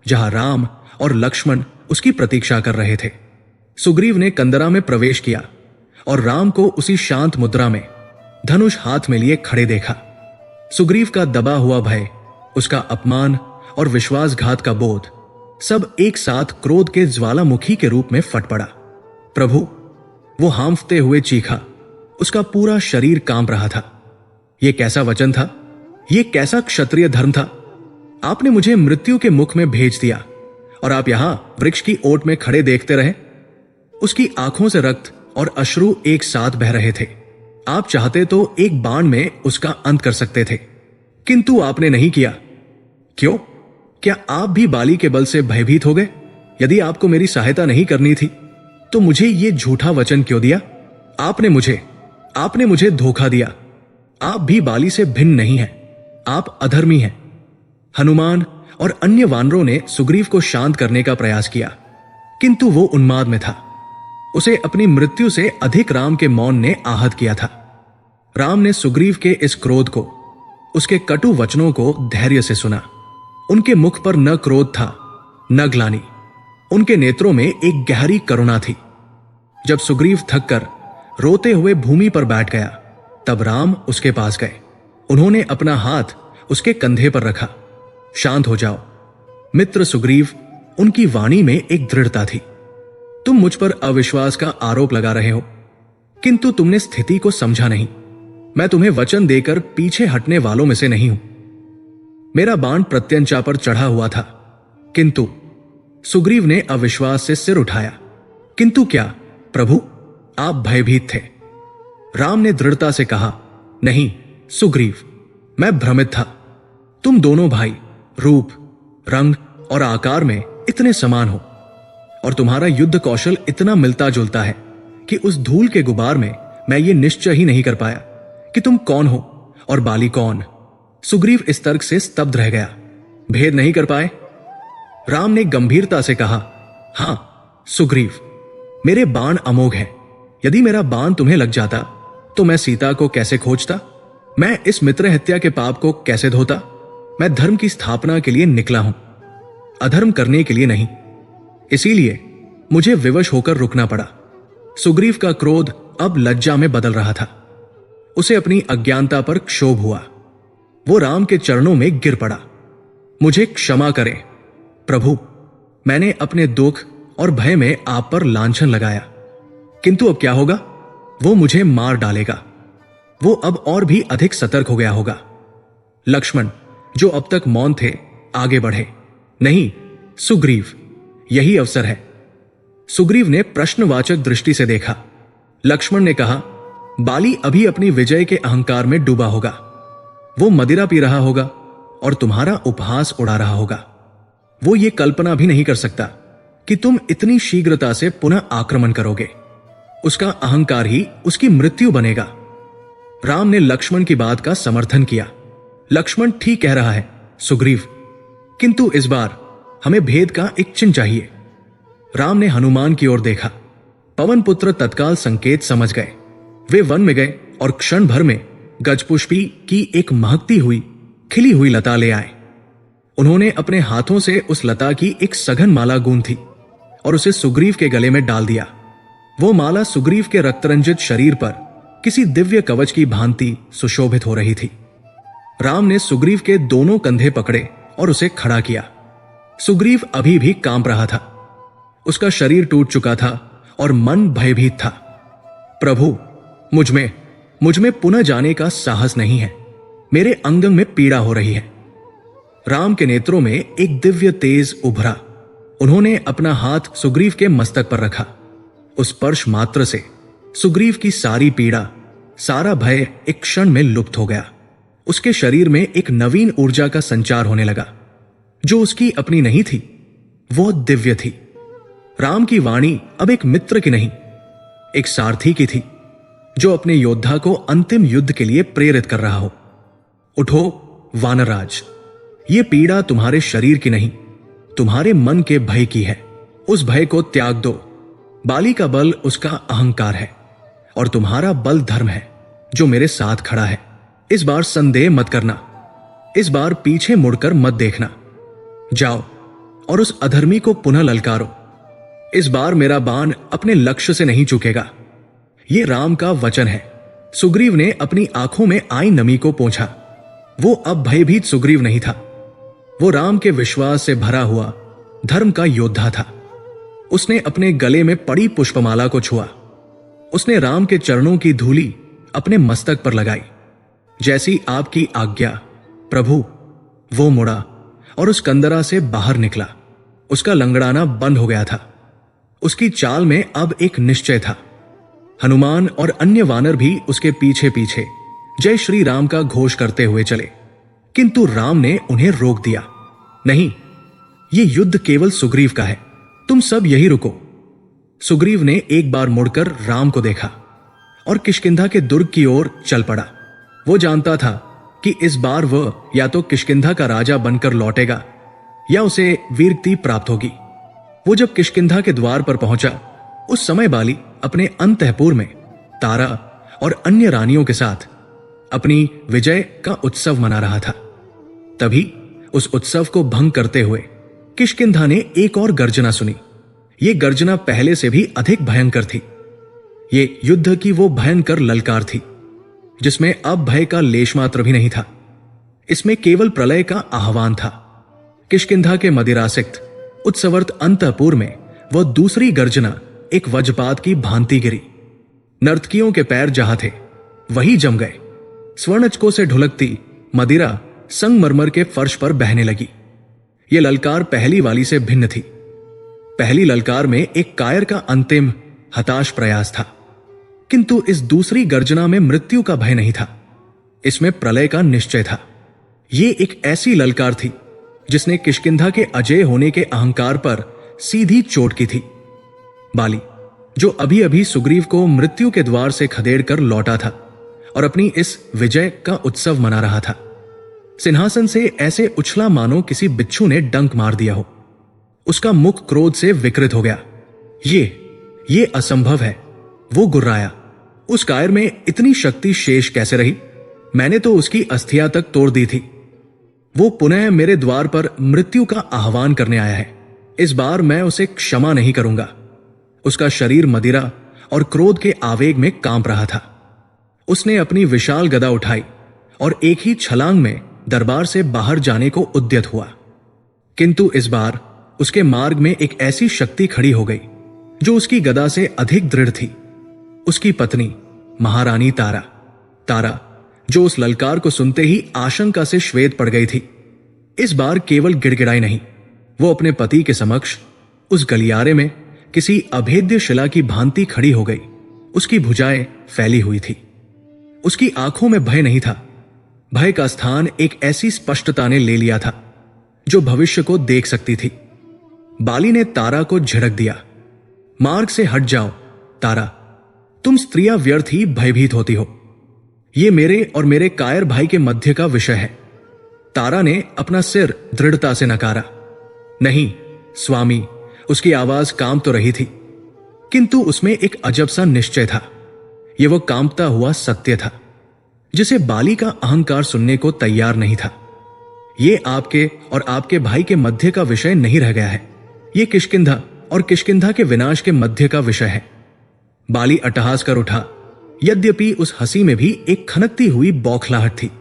जहां राम और लक्ष्मण उसकी प्रतीक्षा कर रहे थे। सुग्रीव ने कंदरा में प्रवेश किया और राम को उसी शांत मुद्रा में धनुष हाथ में लिए खड़े देखा। सुग्रीव का दबा हुआ भय, उसका अपमान और विश्वासघात का बोध सब एक साथ क्रोध के ज्वालामुखी के रूप में फट पड़ा। प्रभु, वो हांफते हुए चीखा, उसका पूरा शरीर कांप रहा था। यह कैसा वचन था? यह कैसा क्षत्रिय धर्म था? आपने मुझे मृत्यु के मुख में भेज दिया और आप यहां वृक्ष की ओट में खड़े देखते रहे। उसकी आंखों से रक्त और अश्रु एक साथ बह रहे थे। आप चाहते तो एक बाण में उसका अंत कर सकते थे, किंतु आपने नहीं किया। क्यों? क्या आप भी बाली के बल से भयभीत हो गए? यदि आपको मेरी सहायता नहीं करनी थी तो मुझे यह झूठा वचन क्यों दिया? आपने मुझे धोखा दिया। आप भी बाली से भिन्न नहीं हैं, आप अधर्मी हैं। हनुमान और अन्य वानरों ने सुग्रीव को शांत करने का प्रयास किया, किंतु वो उन्माद में था। उसे अपनी मृत्यु से अधिक राम के मौन ने आहत किया था। राम ने सुग्रीव के इस क्रोध को, उसके कटु वचनों को धैर्य से सुना। उनके मुख पर न क्रोध था, न ग्लानि, उनके नेत्रों में एक गहरी करुणा थी। जब सुग्रीव थककर रोते हुए भूमि पर बैठ गया, तब राम उसके पास गए। उन्होंने अपना हाथ उसके कंधे पर रखा। शांत हो जाओ मित्र सुग्रीव, उनकी वाणी में एक दृढ़ता थी। तुम मुझ पर अविश्वास का आरोप लगा रहे हो, किंतु तुमने स्थिति को समझा नहीं। मैं तुम्हें वचन देकर पीछे हटने वालों में से नहीं हूं। मेरा बाण प्रत्यंचा पर चढ़ा हुआ था, किंतु सुग्रीव ने अविश्वास से सिर उठाया। किंतु क्या प्रभु, आप भयभीत थे। राम ने दृढ़ता से कहा, नहीं सुग्रीव, मैं भ्रमित था। तुम दोनों भाई रूप, रंग और आकार में इतने समान हो और तुम्हारा युद्ध कौशल इतना मिलता जुलता है कि उस धूल के गुबार में मैं ये निश्चय ही नहीं कर पाया कि तुम कौन हो और बाली कौन। सुग्रीव इस तर्क से स्तब्ध रह गया। भेद नहीं कर पाए? राम ने गंभीरता से कहा, हां सुग्रीव, मेरे बाण अमोघ हैं। यदि मेरा बाण तुम्हें लग जाता तो मैं सीता को कैसे खोजता? मैं इस मित्र हत्या के पाप को कैसे धोता? मैं धर्म की स्थापना के लिए निकला हूं, अधर्म करने के लिए नहीं। इसीलिए मुझे विवश होकर रुकना पड़ा। सुग्रीव का क्रोध अब लज्जा में बदल रहा था। उसे अपनी अज्ञानता पर क्षोभ हुआ। वो राम के चरणों में गिर पड़ा। मुझे क्षमा करें प्रभु, मैंने अपने दुख और भय में आप पर लांछन लगाया। किंतु अब क्या होगा? वो मुझे मार डालेगा। वो अब और भी अधिक सतर्क हो गया होगा। लक्ष्मण, जो अब तक मौन थे, आगे बढ़े। नहीं सुग्रीव, यही अवसर है। सुग्रीव ने प्रश्नवाचक दृष्टि से देखा। लक्ष्मण ने कहा, बाली अभी अपनी विजय के अहंकार में डूबा होगा। वो मदिरा पी रहा होगा और तुम्हारा उपहास उड़ा रहा होगा। वो ये कल्पना भी नहीं कर सकता कि तुम इतनी शीघ्रता से पुनः आक्रमण करोगे। उसका अहंकार ही उसकी मृत्यु बनेगा। राम ने लक्ष्मण की बात का समर्थन किया। लक्ष्मण ठीक कह रहा है सुग्रीव, किंतु इस बार हमें भेद का एक चिन्ह चाहिए। राम ने हनुमान की ओर देखा। पवन पुत्र तत्काल संकेत समझ गए। वे वन में गए और क्षण भर में गजपुष्पी की एक महकती हुई खिली हुई लता ले आए। उन्होंने अपने हाथों से उस लता की एक सघन माला गूंथी और उसे सुग्रीव के गले में डाल दिया। वो माला सुग्रीव के रक्तरंजित शरीर पर किसी दिव्य कवच की भांति सुशोभित हो रही थी। राम ने सुग्रीव के दोनों कंधे पकड़े और उसे खड़ा किया। सुग्रीव अभी भी कांप रहा था। उसका शरीर टूट चुका था और मन भयभीत था। प्रभु, मुझ में पुनः जाने का साहस नहीं है। मेरे अंग में पीड़ा हो रही है। राम के नेत्रों में एक दिव्य तेज उभरा। उन्होंने अपना हाथ सुग्रीव के मस्तक पर रखा। उस स्पर्श मात्र से सुग्रीव की सारी पीड़ा, सारा भय एक क्षण में लुप्त हो गया। उसके शरीर में एक नवीन ऊर्जा का संचार होने लगा, जो उसकी अपनी नहीं थी, वो दिव्य थी। राम की वाणी अब एक मित्र की नहीं, एक सारथी की थी, जो अपने योद्धा को अंतिम युद्ध के लिए प्रेरित कर रहा हो। उठो वानरराज, ये पीड़ा तुम्हारे शरीर की नहीं, तुम्हारे मन के भय की है। उस भय को त्याग दो। बाली का बल उसका अहंकार है और तुम्हारा बल धर्म है, जो मेरे साथ खड़ा है। इस बार संदेह मत करना। इस बार पीछे मुड़कर मत देखना। जाओ और उस अधर्मी को पुनः ललकारो। इस बार मेरा बाण अपने लक्ष्य से नहीं चूकेगा। ये राम का वचन है। सुग्रीव ने अपनी आंखों में आई नमी को पोंछा। वो अब भयभीत सुग्रीव नहीं था। वो राम के विश्वास से भरा हुआ धर्म का योद्धा था। उसने अपने गले में पड़ी पुष्पमाला को छुआ। उसने राम के चरणों की धूली अपने मस्तक पर लगाई। जैसी आपकी आज्ञा प्रभु। वो मुड़ा और उस कंदरा से बाहर निकला। उसका लंगड़ाना बंद हो गया था। उसकी चाल में अब एक निश्चय था। हनुमान और अन्य वानर भी उसके पीछे पीछे जय श्री राम का घोष करते हुए चले, किंतु राम ने उन्हें रोक दिया। नहीं, ये युद्ध केवल सुग्रीव का है। तुम सब यही रुको। सुग्रीव ने एक बार मुड़कर राम को देखा और किष्किंधा के दुर्ग की ओर चल पड़ा। वो जानता था कि इस बार वह या तो किष्किंधा का राजा बनकर लौटेगा या उसे वीरगति प्राप्त होगी। वो जब किष्किंधा के द्वार पर पहुंचा, उस समय बाली अपने अंतःपुर में तारा और अन्य रानियों के साथ अपनी विजय का उत्सव मना रहा था। तभी उस उत्सव को भंग करते हुए किष्किंधा ने एक और गर्जना सुनी। ये गर्जना पहले से भी अधिक भयंकर थी। ये युद्ध की वो भयंकर ललकार थी जिसमें अब भय का लेश मात्र भी नहीं था। इसमें केवल प्रलय का आह्वान था। किष्किंधा के मदिरासक्त उत्सवर्त अंतःपुर में वह दूसरी गर्जना एक वज्रपात की भांति गिरी। नर्तकियों के पैर जहां थे वही जम गए। स्वर्णचकों से ढुलकती मदिरा संगमरमर के फर्श पर बहने लगी। यह ललकार पहली वाली से भिन्न थी। पहली ललकार में एक कायर का अंतिम हताश प्रयास था, किंतु इस दूसरी गर्जना में मृत्यु का भय नहीं था। इसमें प्रलय का निश्चय था। यह एक ऐसी ललकार थी जिसने किष्किंधा के अजय होने के अहंकार पर सीधी चोट की थी। बाली, जो अभी अभी सुग्रीव को मृत्यु के द्वार से खदेड़ कर लौटा था और अपनी इस विजय का उत्सव मना रहा था, सिंहासन से ऐसे उछला मानो किसी बिच्छू ने डंक मार दिया हो। उसका मुख क्रोध से विकृत हो गया। ये असंभव है, वो गुर्राया। उस कायर में इतनी शक्ति शेष कैसे रही? मैंने तो उसकी अस्थियां तक तोड़ दी थी। वो पुनः मेरे द्वार पर मृत्यु का आह्वान करने आया है। इस बार मैं उसे क्षमा नहीं करूंगा। उसका शरीर मदिरा और क्रोध के आवेग में कांप रहा था। उसने अपनी विशाल गदा उठाई और एक ही छलांग में दरबार से बाहर जाने को उद्यत हुआ। किंतु इस बार उसके मार्ग में एक ऐसी शक्ति खड़ी हो गई जो उसकी गदा से अधिक दृढ़ थी। उसकी पत्नी महारानी तारा, जो उस ललकार को सुनते ही आशंका से श्वेत पड़ गई थी, इस बार केवल गिड़गिड़ाई नहीं, वो अपने पति के समक्ष उस गलियारे में किसी अभेद्य शिला की भांति खड़ी हो गई। उसकी भुजाएं फैली हुई थी। उसकी आंखों में भय नहीं था। भय का स्थान एक ऐसी स्पष्टता ने ले लिया था जो भविष्य को देख सकती थी। बाली ने तारा को झिड़क दिया, मार्ग से हट जाओ तारा, तुम स्त्रियां व्यर्थ ही भयभीत होती हो। यह मेरे और मेरे कायर भाई के मध्य का विषय है। तारा ने अपना सिर दृढ़ता से नकारा। नहीं स्वामी, उसकी आवाज कांप तो रही थी, किंतु उसमें एक अजब सा निश्चय था। यह वो कांपता हुआ सत्य था जिसे बाली का अहंकार सुनने को तैयार नहीं था। यह आपके और आपके भाई के मध्य का विषय नहीं रह गया है। यह किष्किंधा और किष्किंधा के विनाश के मध्य का विषय है। बाली अट्टहास कर उठा, यद्यपि उस हंसी में भी एक खनकती हुई बौखलाहट थी।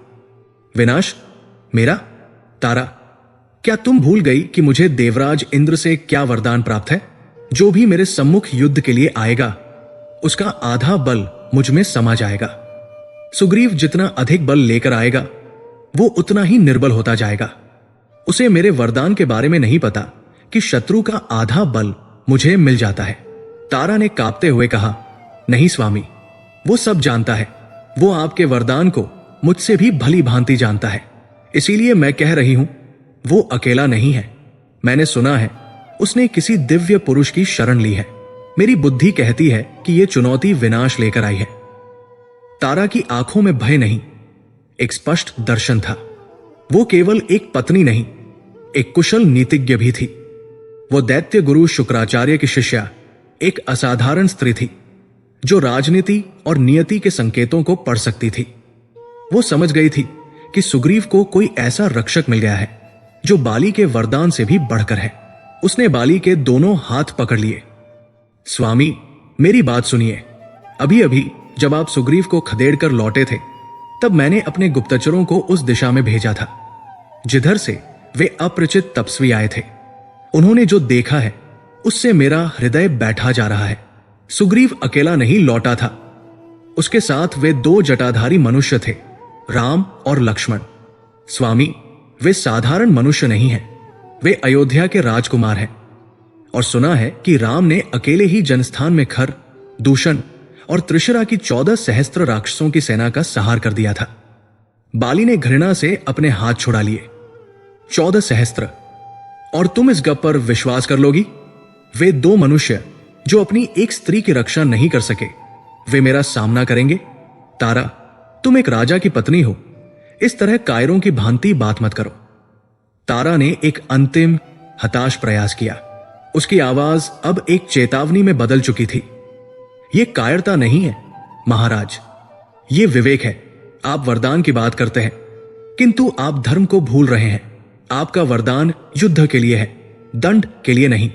विनाश मेरा? तारा, क्या तुम भूल गई कि मुझे देवराज इंद्र से क्या वरदान प्राप्त है? जो भी मेरे सम्मुख युद्ध के लिए आएगा उसका आधा बल मुझ में समा जाएगा। सुग्रीव जितना अधिक बल लेकर आएगा वो उतना ही निर्बल होता जाएगा। उसे मेरे वरदान के बारे में नहीं पता कि शत्रु का आधा बल मुझे मिल जाता है। तारा ने कांपते हुए कहा, नहीं स्वामी, वो सब जानता है। वो आपके वरदान को मुझसे भी भली भांति जानता है। इसीलिए मैं कह रही हूं, वो अकेला नहीं है। मैंने सुना है उसने किसी दिव्य पुरुष की शरण ली है। मेरी बुद्धि कहती है कि यह चुनौती विनाश लेकर आई है। तारा की आंखों में भय नहीं, एक स्पष्ट दर्शन था। वो केवल एक पत्नी नहीं, एक कुशल नीतिज्ञ भी थी। वो दैत्य गुरु शुक्राचार्य की शिष्या, एक असाधारण स्त्री थी जो राजनीति और नियति के संकेतों को पढ़ सकती थी। वो समझ गई थी कि सुग्रीव को कोई ऐसा रक्षक मिल गया है जो बाली के वरदान से भी बढ़कर है। उसने बाली के दोनों हाथ पकड़ लिए। स्वामी, मेरी बात सुनिए। अभी अभी जब आप सुग्रीव को खदेड़ कर लौटे थे, तब मैंने अपने गुप्तचरों को उस दिशा में भेजा था जिधर से वे अपरिचित तपस्वी आए थे। उन्होंने जो देखा है उससे मेरा हृदय बैठा जा रहा है। सुग्रीव अकेला नहीं लौटा था, उसके साथ वे 2 जटाधारी मनुष्य थे, राम और लक्ष्मण। स्वामी, वे साधारण मनुष्य नहीं हैं, वे अयोध्या के राजकुमार हैं। और सुना है कि राम ने अकेले ही जनस्थान में खर, दूषण और त्रिशरा की 14 सहस्त्र राक्षसों की सेना का संहार कर दिया था। बाली ने घृणा से अपने हाथ छुड़ा लिए। 14 सहस्त्र, और तुम इस गप पर विश्वास कर लोगी? वे 2 मनुष्य जो अपनी एक स्त्री की रक्षा नहीं कर सके, वे मेरा सामना करेंगे? तारा, तुम एक राजा की पत्नी हो, इस तरह कायरों की भांति बात मत करो। तारा ने एक अंतिम हताश प्रयास किया। उसकी आवाज अब एक चेतावनी में बदल चुकी थी। यह कायरता नहीं है महाराज, यह विवेक है। आप वरदान की बात करते हैं, किंतु आप धर्म को भूल रहे हैं। आपका वरदान युद्ध के लिए है, दंड के लिए नहीं।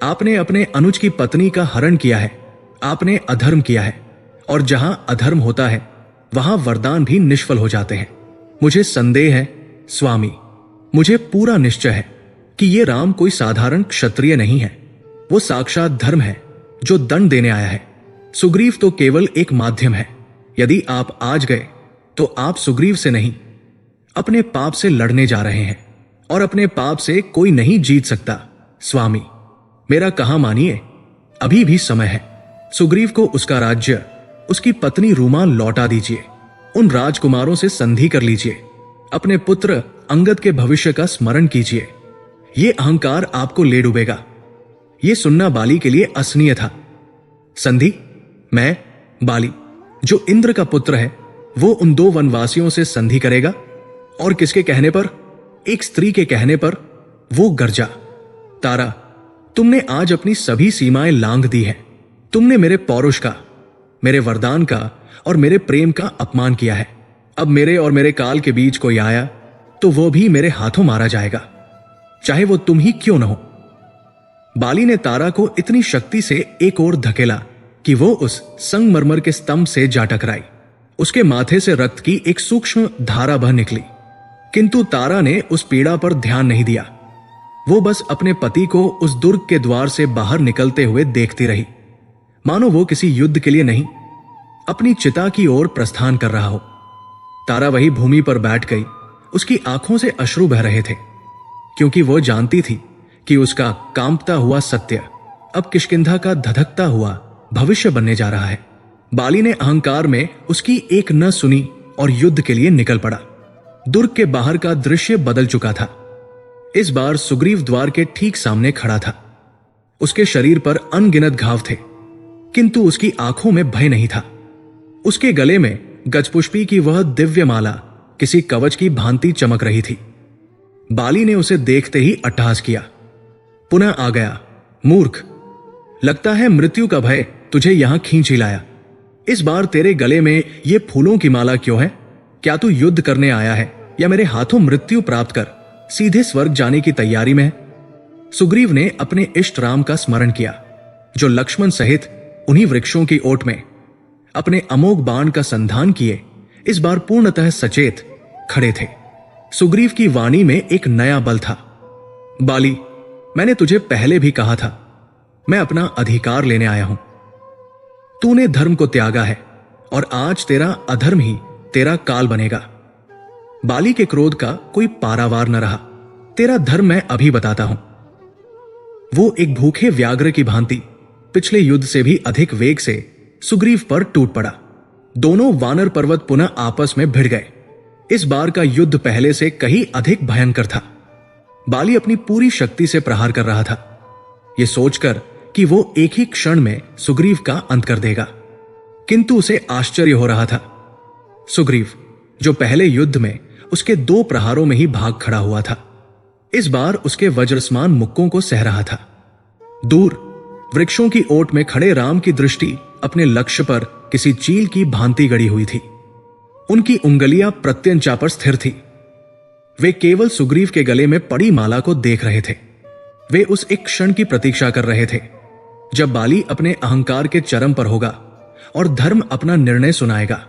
आपने अपने अनुज की पत्नी का हरण किया है, आपने अधर्म किया है, और जहां अधर्म होता है वहां वरदान भी निष्फल हो जाते हैं। मुझे संदेह है स्वामी, मुझे पूरा निश्चय है कि यह राम कोई साधारण क्षत्रिय नहीं है। वो साक्षात धर्म है जो दंड देने आया है। सुग्रीव तो केवल एक माध्यम है। यदि आप आज गए तो आप सुग्रीव से नहीं, अपने पाप से लड़ने जा रहे हैं, और अपने पाप से कोई नहीं जीत सकता। स्वामी, मेरा कहा मानिए, अभी भी समय है। सुग्रीव को उसका राज्य, उसकी पत्नी रूमा लौटा दीजिए। उन राजकुमारों से संधि कर लीजिए। अपने पुत्र अंगद के भविष्य का स्मरण कीजिए। ये अहंकार आपको ले डूबेगा। यह सुनना बाली के लिए असनीय था। संधि? मैं, बाली, जो इंद्र का पुत्र है, वो उन 2 वनवासियों से संधि करेगा? और किसके कहने पर? एक स्त्री के कहने पर। वो गरजा, तारा, तुमने आज अपनी सभी सीमाएं लांघ दी हैं। तुमने मेरे पौरुष का, मेरे वरदान का और मेरे प्रेम का अपमान किया है। अब मेरे और मेरे काल के बीच कोई आया तो वो भी मेरे हाथों मारा जाएगा, चाहे वो तुम ही क्यों न हो। बाली ने तारा को इतनी शक्ति से एक ओर धकेला कि वो उस संगमरमर के स्तंभ से जा टकराई। उसके माथे से रक्त की एक सूक्ष्म धारा बह निकली, किंतु तारा ने उस पीड़ा पर ध्यान नहीं दिया। वो बस अपने पति को उस दुर्ग के द्वार से बाहर निकलते हुए देखती रही, मानो वो किसी युद्ध के लिए नहीं, अपनी चिता की ओर प्रस्थान कर रहा हो। तारा वही भूमि पर बैठ गई। उसकी आंखों से अश्रु बह रहे थे, क्योंकि वो जानती थी कि उसका कांपता हुआ सत्य अब किष्किंधा का धधकता हुआ भविष्य बनने जा रहा है। बाली ने अहंकार में उसकी एक न सुनी और युद्ध के लिए निकल पड़ा। दुर्ग के बाहर का दृश्य बदल चुका था। इस बार सुग्रीव द्वार के ठीक सामने खड़ा था। उसके शरीर पर अनगिनत घाव थे, किंतु उसकी आंखों में भय नहीं था। उसके गले में गजपुष्पी की वह दिव्य माला किसी कवच की भांति चमक रही थी। बाली ने उसे देखते ही अट्टहास किया। पुनः आ गया, मूर्ख! लगता है मृत्यु का भय तुझे यहां खींच ही लाया। इस बार तेरे गले में ये फूलों की माला क्यों है? क्या तू युद्ध करने आया है या मेरे हाथों मृत्यु प्राप्त कर सीधे स्वर्ग जाने की तैयारी में है? सुग्रीव ने अपने इष्ट राम का स्मरण किया, जो लक्ष्मण सहित उन्हीं वृक्षों की ओट में अपने अमोघ बाण का संधान किए इस बार पूर्णतः सचेत खड़े थे। सुग्रीव की वाणी में एक नया बल था। बाली, मैंने तुझे पहले भी कहा था, मैं अपना अधिकार लेने आया हूं। तूने धर्म को त्यागा है और आज तेरा अधर्म ही तेरा काल बनेगा। बाली के क्रोध का कोई पारावार न रहा। तेरा धर्म मैं अभी बताता हूं। वो एक भूखे व्याघ्र की भांति पिछले युद्ध से भी अधिक वेग से सुग्रीव पर टूट पड़ा। दोनों वानर पर्वत पुनः आपस में भिड़ गए। इस बार का युद्ध पहले से कहीं अधिक भयंकर था। बाली अपनी पूरी शक्ति से प्रहार कर रहा था, यह सोचकर कि वो एक ही क्षण में सुग्रीव का अंत कर देगा। किंतु उसे आश्चर्य हो रहा था। सुग्रीव, जो पहले युद्ध में उसके 2 प्रहारों में ही भाग खड़ा हुआ था, इस बार उसके वज्रसमान मुक्कों को सह रहा था। दूर वृक्षों की ओट में खड़े राम की दृष्टि अपने लक्ष्य पर किसी चील की भांति गड़ी हुई थी। उनकी उंगलियां प्रत्यंचा पर स्थिर थी। वे केवल सुग्रीव के गले में पड़ी माला को देख रहे थे। वे उस एक क्षण की प्रतीक्षा कर रहे थे जब बाली अपने अहंकार के चरम पर होगा और धर्म अपना निर्णय सुनाएगा।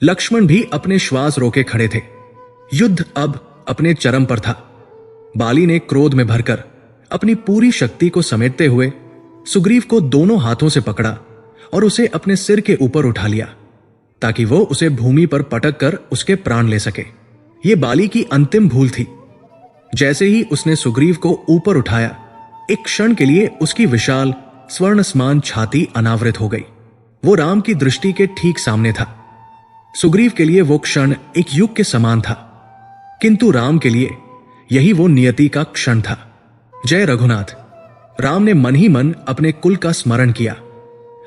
लक्ष्मण भी अपने श्वास रोके खड़े थे। युद्ध अब अपने चरम पर था। बाली ने क्रोध में भरकर अपनी पूरी शक्ति को समेटते हुए सुग्रीव को दोनों हाथों से पकड़ा और उसे अपने सिर के ऊपर उठा लिया, ताकि वो उसे भूमि पर पटक कर उसके प्राण ले सके। यह बाली की अंतिम भूल थी। जैसे ही उसने सुग्रीव को ऊपर उठाया, एक क्षण के लिए उसकी विशाल स्वर्ण समान छाती अनावृत हो गई। वो राम की दृष्टि के ठीक सामने था। सुग्रीव के लिए वो क्षण एक युग के समान था, किंतु राम के लिए यही वो नियति का क्षण था। जय रघुनाथ! राम ने मन ही मन अपने कुल का स्मरण किया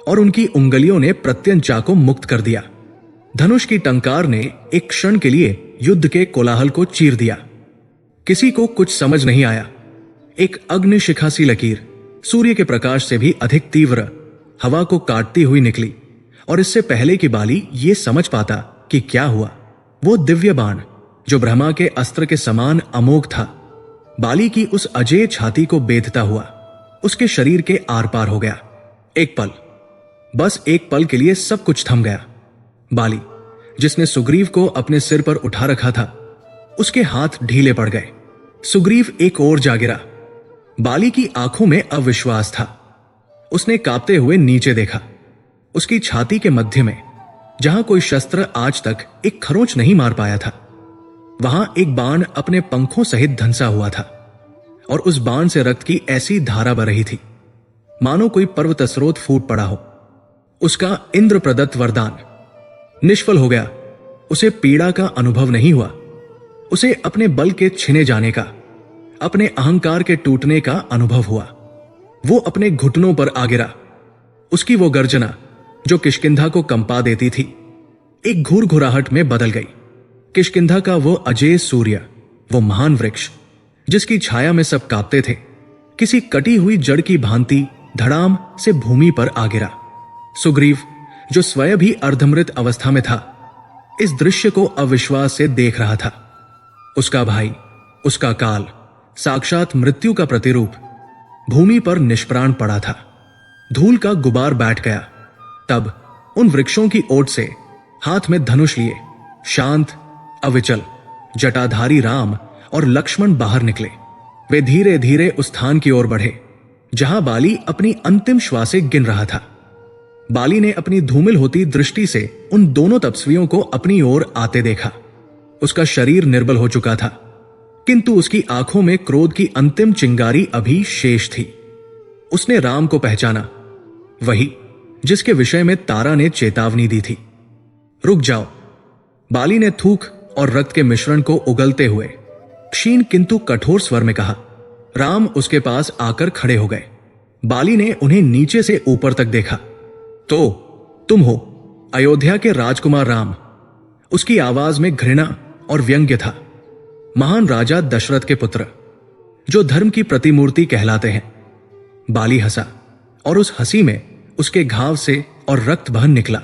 और उनकी उंगलियों ने प्रत्यंचा को मुक्त कर दिया। धनुष की टंकार ने एक क्षण के लिए युद्ध के कोलाहल को चीर दिया। किसी को कुछ समझ नहीं आया। एक अग्निशिखा सी लकीर सूर्य के प्रकाश से भी अधिक तीव्र हवा को काटती हुई निकली, और इससे पहले कि बाली ये समझ पाता कि क्या हुआ, वो दिव्य बाण जो ब्रह्मा के अस्त्र के समान अमोघ था, बाली की उस अजेय छाती को बेधता हुआ उसके शरीर के आर पार हो गया। एक पल, बस एक पल के लिए सब कुछ थम गया। बाली, जिसने सुग्रीव को अपने सिर पर उठा रखा था, उसके हाथ ढीले पड़ गए। सुग्रीव एक ओर जा गिरा। बाली की आंखों में अविश्वास था। उसने कांपते हुए नीचे देखा। उसकी छाती के मध्य में, जहां कोई शस्त्र आज तक एक खरोंच नहीं मार पाया था, वहां एक बाण अपने पंखों सहित धंसा हुआ था और उस बाण से रक्त की ऐसी धारा बह रही थी मानो कोई पर्वत स्रोत फूट पड़ा हो। उसका इंद्र प्रदत्त वरदान निष्फल हो गया। उसे पीड़ा का अनुभव नहीं हुआ। उसे अपने बल के छिने जाने का, अपने अहंकार के टूटने का अनुभव हुआ। वो अपने घुटनों पर आ गिरा। उसकी वो गर्जना जो किष्किंधा को कंपा देती थी एक घुरघुराहट में बदल गई। किष्किंधा का वो अजेय सूर्य, वो महान वृक्ष जिसकी छाया में सब कांपते थे, किसी कटी हुई जड़ की भांति धड़ाम से भूमि पर आ गिरा। सुग्रीव जो स्वयं भी अर्धमृत अवस्था में था, इस दृश्य को अविश्वास से देख रहा था। उसका भाई, उसका काल, साक्षात मृत्यु का प्रतिरूप भूमि पर निष्प्राण पड़ा था। धूल का गुबार बैठ गया। तब उन वृक्षों की ओट से हाथ में धनुष लिए शांत, अविचल, जटाधारी राम और लक्ष्मण बाहर निकले। वे धीरे धीरे उस स्थान की ओर बढ़े जहां बाली अपनी अंतिम श्वासें गिन रहा था। बाली ने अपनी धूमिल होती दृष्टि से उन दोनों तपस्वियों को अपनी ओर आते देखा। उसका शरीर निर्बल हो चुका था, किंतु उसकी आंखों में क्रोध की अंतिम चिंगारी अभी शेष थी। उसने राम को पहचाना, वही जिसके विषय में तारा ने चेतावनी दी थी। रुक जाओ, बाली ने थूक और रक्त के मिश्रण को उगलते हुए क्षीण किंतु कठोर स्वर में कहा। राम उसके पास आकर खड़े हो गए। बाली ने उन्हें नीचे से ऊपर तक देखा। तो तुम हो अयोध्या के राजकुमार राम। उसकी आवाज में घृणा और व्यंग्य था। महान राजा दशरथ के पुत्र, जो धर्म की प्रतिमूर्ति कहलाते हैं। बाली हंसा और उस हंसी में उसके घाव से और रक्त बहन निकला।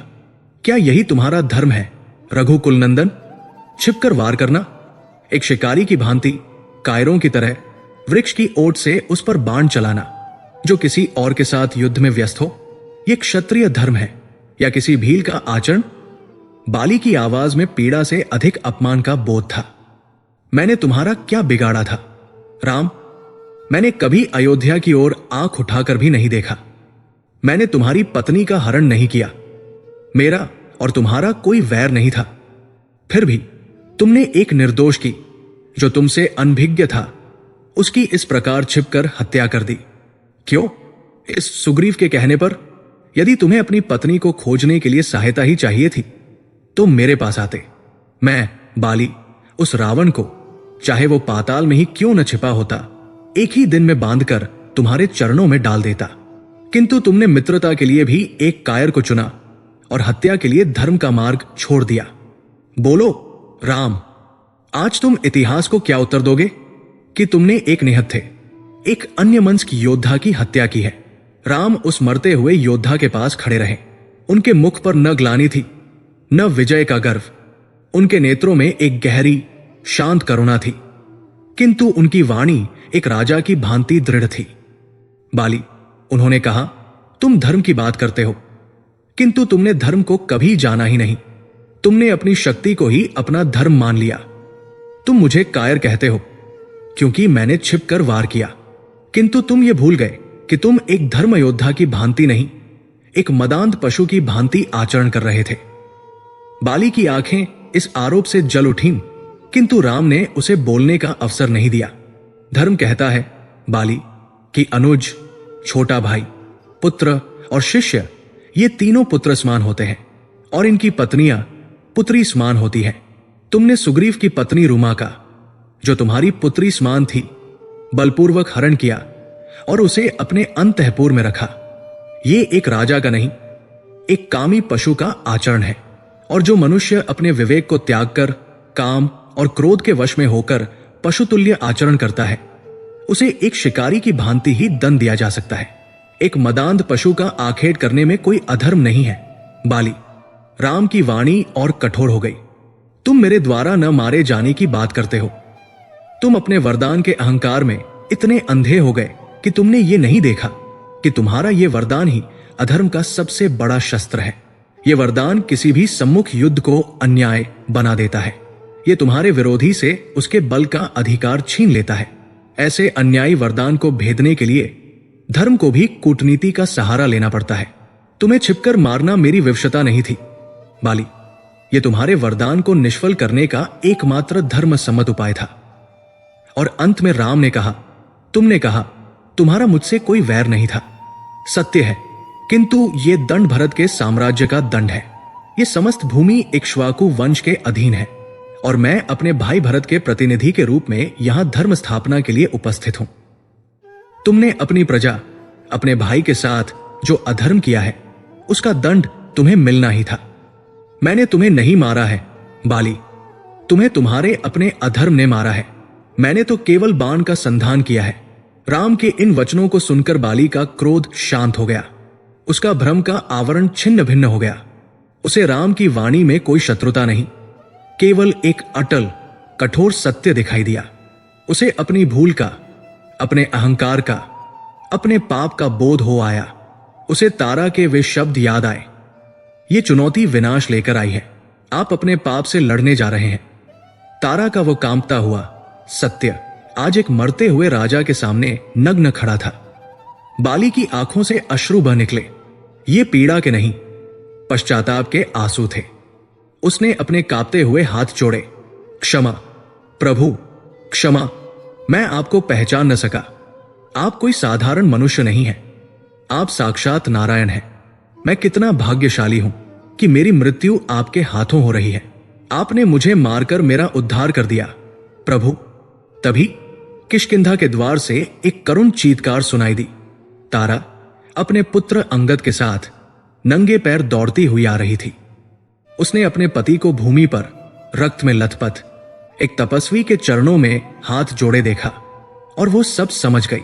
क्या यही तुम्हारा धर्म है रघुकुल नंदन? छिपकर वार करना, एक शिकारी की भांति कायरों की तरह वृक्ष की ओट से उस पर बाण चलाना जो किसी और के साथ युद्ध में व्यस्त हो, यह क्षत्रिय धर्म है या किसी भील का आचरण? बाली की आवाज में पीड़ा से अधिक अपमान का बोध था। मैंने तुम्हारा क्या बिगाड़ा था राम? मैंने कभी अयोध्या की ओर आंख उठाकर भी नहीं देखा। मैंने तुम्हारी पत्नी का हरण नहीं किया। मेरा और तुम्हारा कोई वैर नहीं था। फिर भी तुमने एक निर्दोष की, जो तुमसे अनभिज्ञ था, उसकी इस प्रकार छिपकर हत्या कर दी। क्यों? इस सुग्रीव के कहने पर? यदि तुम्हें अपनी पत्नी को खोजने के लिए सहायता ही चाहिए थी तो मेरे पास आते। मैं बाली उस रावण को, चाहे वो पाताल में ही क्यों न छिपा होता, एक ही दिन में बांधकर तुम्हारे चरणों में डाल देता। किंतु तुमने मित्रता के लिए भी एक कायर को चुना और हत्या के लिए धर्म का मार्ग छोड़ दिया। बोलो राम, आज तुम इतिहास को क्या उत्तर दोगे कि तुमने एक निहत्थे, एक अन्य मनस्क योद्धा की हत्या की है? राम उस मरते हुए योद्धा के पास खड़े रहे। उनके मुख पर न ग्लानि थी, न विजय का गर्व। उनके नेत्रों में एक गहरी शांत करुणा थी, किंतु उनकी वाणी एक राजा की भांति दृढ़ थी। बाली, उन्होंने कहा, तुम धर्म की बात करते हो, किंतु तुमने धर्म को कभी जाना ही नहीं। तुमने अपनी शक्ति को ही अपना धर्म मान लिया। तुम मुझे कायर कहते हो क्योंकि मैंने छिपकर वार किया, किंतु तुम ये भूल गए कि तुम एक धर्म योद्धा की भांति नहीं, एक मदांत पशु की भांति आचरण कर रहे थे। बाली की आंखें इस आरोप से जल उठीं, किंतु राम ने उसे बोलने का अवसर नहीं दिया। धर्म कहता है बाली कि अनुज, छोटा भाई, पुत्र और शिष्य, ये तीनों पुत्र समान होते हैं और इनकी पत्नियां पुत्री समान होती हैं। तुमने सुग्रीव की पत्नी रुमा का, जो तुम्हारी पुत्री समान थी, बलपूर्वक हरण किया और उसे अपने अंतःपुर में रखा। ये एक राजा का नहीं, एक कामी पशु का आचरण है। और जो मनुष्य अपने विवेक को त्याग कर काम और क्रोध के वश में होकर पशुतुल्य आचरण करता है, उसे एक शिकारी की भांति ही दंड दिया जा सकता है। एक मदांध पशु का आखेट करने में कोई अधर्म नहीं है। बाली, राम की वाणी और कठोर हो गई। तुम मेरे द्वारा न मारे जाने की बात करते हो। तुम अपने वरदान के अहंकार में इतने अंधे हो गए कि तुमने ये नहीं देखा कि तुम्हारा ये वरदान ही अधर्म का सबसे बड़ा शस्त्र है। ये वरदान किसी भी सम्मुख युद्ध को अन्याय बना देता है। ये तुम्हारे विरोधी से उसके बल का अधिकार छीन लेता है। ऐसे अन्यायी वरदान को भेदने के लिए धर्म को भी कूटनीति का सहारा लेना पड़ता है। तुम्हें छिपकर मारना मेरी विवशता नहीं थी। बाली, यह तुम्हारे वरदान को निष्फल करने का एकमात्र धर्म सम्मत उपाय था। और अंत में राम ने कहा, तुमने कहा तुम्हारा मुझसे कोई वैर नहीं था। सत्य है, किंतु यह दंड भरत के साम्राज्य का दंड है। यह समस्त भूमि इक्ष्वाकु वंश के अधीन है और मैं अपने भाई भरत के प्रतिनिधि के रूप में यहां धर्म स्थापना के लिए उपस्थित हूं। तुमने अपनी प्रजा, अपने भाई के साथ जो अधर्म किया है उसका दंड तुम्हें मिलना ही था। मैंने तुम्हें नहीं मारा है बाली, तुम्हें तुम्हारे अपने अधर्म ने मारा है। मैंने तो केवल बाण का संधान किया है। राम के इन वचनों को सुनकर बाली का क्रोध शांत हो गया। उसका भ्रम का आवरण छिन्न भिन्न हो गया। उसे राम की वाणी में कोई शत्रुता नहीं, केवल एक अटल कठोर सत्य दिखाई दिया। उसे अपनी भूल का, अपने अहंकार का, अपने पाप का बोध हो आया। उसे तारा के वे शब्द याद आए, ये चुनौती विनाश लेकर आई है। आप अपने पाप से लड़ने जा रहे हैं। तारा का वो कांपता हुआ सत्य आज एक मरते हुए राजा के सामने नग्न खड़ा था। बाली की आंखों से अश्रु बह निकले। ये पीड़ा के नहीं, पश्चाताप के आंसू थे। उसने अपने कांपते हुए हाथ जोड़े, क्षमा प्रभु, क्षमा, मैं आपको पहचान न सका। आप कोई साधारण मनुष्य नहीं है, आप साक्षात नारायण हैं। मैं कितना भाग्यशाली हूं कि मेरी मृत्यु आपके हाथों हो रही है। आपने मुझे मारकर मेरा उद्धार कर दिया प्रभु। तभी किष्किंधा के द्वार से एक करुण चीत्कार सुनाई दी। तारा अपने पुत्र अंगद के साथ नंगे पैर दौड़ती हुई आ रही थी। उसने अपने पति को भूमि पर रक्त में लथपथ एक तपस्वी के चरणों में हाथ जोड़े देखा और वो सब समझ गई।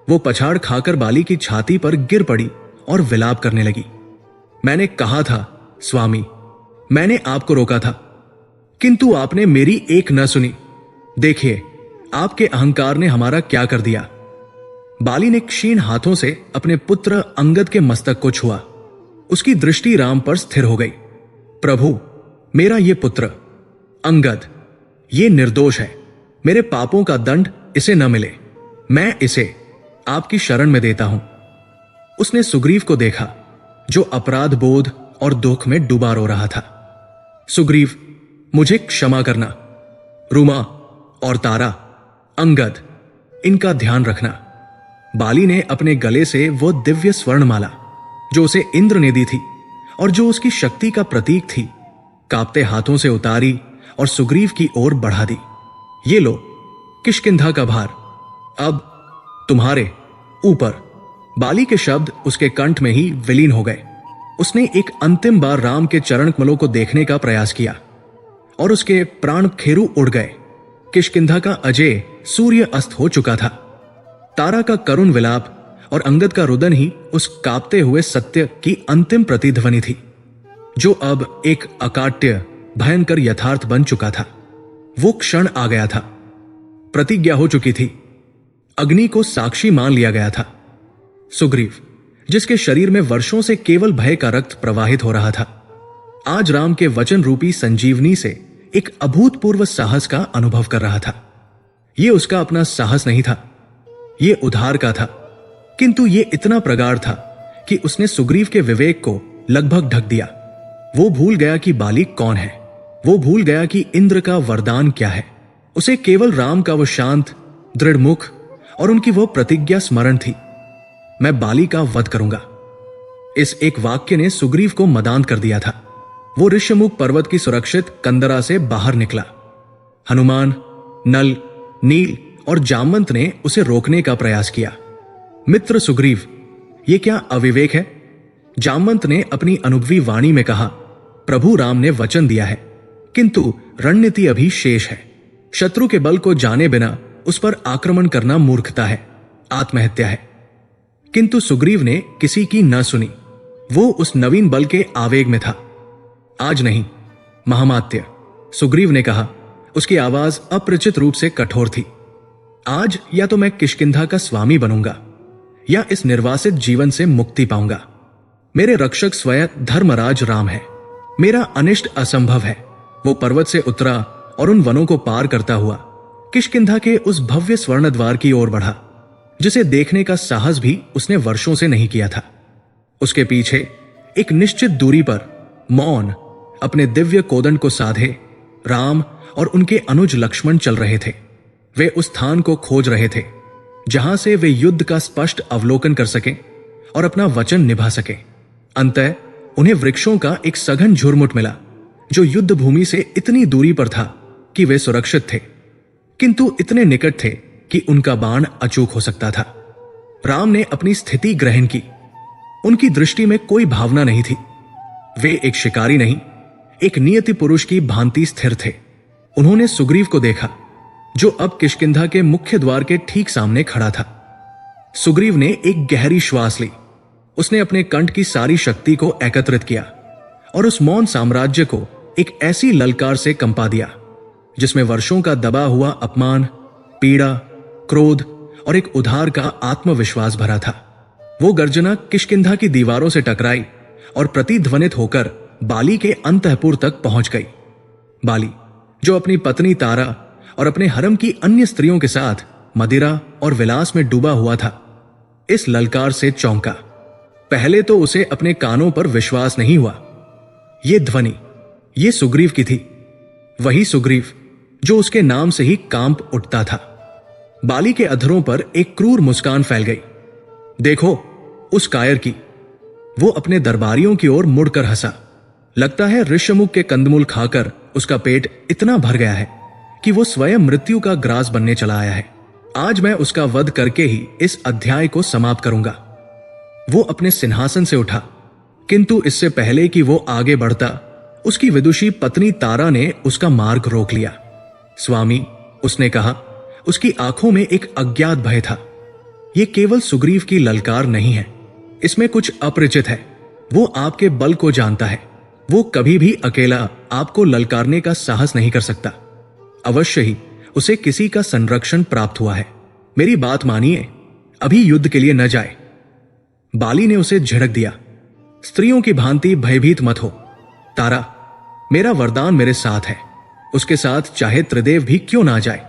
वो पछाड़ खाकर बाली की छाती पर गिर पड़ी और विलाप करने लगी। मैंने कहा था स्वामी, मैंने आपको रोका था, किंतु आपने मेरी एक न सुनी। देखिए आपके अहंकार ने हमारा क्या कर दिया। बाली ने क्षीण हाथों से अपने पुत्र अंगद के मस्तक को छुआ। उसकी दृष्टि राम पर स्थिर हो गई। प्रभु, मेरा ये पुत्र अंगद ये निर्दोष है। मेरे पापों का दंड इसे न मिले। मैं इसे आपकी शरण में देता हूं। उसने सुग्रीव को देखा जो अपराध बोध और दुख में डूबा रो रहा था। सुग्रीव, मुझे क्षमा करना। रुमा और तारा, अंगद, इनका ध्यान रखना। बाली ने अपने गले से वो दिव्य स्वर्णमाला जो उसे इंद्र ने दी थी और जो उसकी शक्ति का प्रतीक थी, कांपते हाथों से उतारी और सुग्रीव की ओर बढ़ा दी। ये लो किष्किंधा का भार अब तुम्हारे ऊपर। बाली के शब्द उसके कंठ में ही विलीन हो गए। उसने एक अंतिम बार राम के चरण कमलों को देखने का प्रयास किया और उसके प्राण खेरू उड़ गए। किष्किंधा का अजय सूर्य अस्त हो चुका था। तारा का करुण विलाप और अंगद का रुदन ही उस कांपते हुए सत्य की अंतिम प्रतिध्वनि थी, जो अब एक अकाट्य भयंकर यथार्थ बन चुका था। वो क्षण आ गया था, प्रतिज्ञा हो चुकी थी, अग्नि को साक्षी मान लिया गया था। सुग्रीव, जिसके शरीर में वर्षों से केवल भय का रक्त प्रवाहित हो रहा था, आज राम के वचन रूपी संजीवनी से एक अभूतपूर्व साहस का अनुभव कर रहा था। यह उसका अपना साहस नहीं था, यह उद्धार का था, किंतु यह इतना प्रगाढ़ था कि उसने सुग्रीव के विवेक को लगभग ढक दिया। वो भूल गया कि बाली कौन है, वो भूल गया कि इंद्र का वरदान क्या है। उसे केवल राम का वो शांत दृढ़ मुख और उनकी वो प्रतिज्ञा स्मरण थी, मैं बाली का वध करूंगा। इस एक वाक्य ने सुग्रीव को मदांत कर दिया था। वो ऋष्यमुख पर्वत की सुरक्षित कंदरा से बाहर निकला। हनुमान, नल, नील और जामवंत ने उसे रोकने का प्रयास किया। मित्र सुग्रीव, ये क्या अविवेक है? जामवंत ने अपनी अनुभवी वाणी में कहा, प्रभु राम ने वचन दिया है, किंतु रणनीति अभी शेष है। शत्रु के बल को जाने बिना उस पर आक्रमण करना मूर्खता है, आत्महत्या है। किंतु सुग्रीव ने किसी की न सुनी। वो उस नवीन बल के आवेग में था। आज नहीं महामात्य, सुग्रीव ने कहा। उसकी आवाज अपरिचित रूप से कठोर थी। आज या तो मैं किष्किंधा का स्वामी बनूंगा या इस निर्वासित जीवन से मुक्ति पाऊंगा। मेरे रक्षक स्वयं धर्मराज राम है। मेरा अनिष्ट असंभव है। वो पर्वत से उतरा और उन वनों को पार करता हुआ किष्किंधा के उस भव्य स्वर्ण द्वार की ओर बढ़ा, जिसे देखने का साहस भी उसने वर्षों से नहीं किया था। उसके पीछे एक निश्चित दूरी पर मौन अपने दिव्य कोदंड को साधे राम और उनके अनुज लक्ष्मण चल रहे थे। वे उस स्थान को खोज रहे थे जहां से वे युद्ध का स्पष्ट अवलोकन कर सकें और अपना वचन निभा सकें। अंततः उन्हें वृक्षों का एक सघन झुरमुट मिला जो युद्ध भूमि से इतनी दूरी पर था कि वे सुरक्षित थे, किंतु इतने निकट थे कि उनका बाण अचूक हो सकता था। राम ने अपनी स्थिति ग्रहण की। उनकी दृष्टि में कोई भावना नहीं थी। वे एक शिकारी नहीं, एक नियति पुरुष की भांति स्थिर थे। उन्होंने सुग्रीव को देखा जो अब किष्किंधा के मुख्य द्वार के ठीक सामने खड़ा था। सुग्रीव ने एक गहरी श्वास ली। उसने अपने कंठ की सारी शक्ति को एकत्रित किया और उस मौन साम्राज्य को एक ऐसी ललकार से कंपा दिया जिसमें वर्षों का दबा हुआ अपमान, पीड़ा, क्रोध और एक उधार का आत्मविश्वास भरा था। वो गर्जना किष्किंधा की दीवारों से टकराई और प्रतिध्वनित होकर बाली के अंतःपुर तक पहुंच गई। बाली, जो अपनी पत्नी तारा और अपने हरम की अन्य स्त्रियों के साथ मदिरा और विलास में डूबा हुआ था, इस ललकार से चौंका। पहले तो उसे अपने कानों पर विश्वास नहीं हुआ। ये ध्वनि, ये सुग्रीव की थी, वही सुग्रीव जो उसके नाम से ही कांप उठता था। बाली के अधरों पर एक क्रूर मुस्कान फैल गई। देखो उस कायर की। वो अपने दरबारियों की ओर मुड़कर हंसा। लगता है ऋष्यमुख के कंदमूल खाकर उसका पेट इतना भर गया है कि वो स्वयं मृत्यु का ग्रास बनने चला आया है। आज मैं उसका वध करके ही इस अध्याय को समाप्त करूंगा। वो अपने सिंहासन से उठा, किंतु इससे पहले कि वो आगे बढ़ता, उसकी विदुषी पत्नी तारा ने उसका मार्ग रोक लिया। स्वामी, उसने कहा, उसकी आंखों में एक अज्ञात भय था। यह केवल सुग्रीव की ललकार नहीं है, इसमें कुछ अपरिचित है। वो आपके बल को जानता है। वो कभी भी अकेला आपको ललकारने का साहस नहीं कर सकता। अवश्य ही उसे किसी का संरक्षण प्राप्त हुआ है। मेरी बात मानिए, अभी युद्ध के लिए न जाए। बाली ने उसे झिड़क दिया। स्त्रियों की भांति भयभीत मत हो तारा, मेरा वरदान मेरे साथ है। उसके साथ चाहे त्रिदेव भी क्यों ना जाए।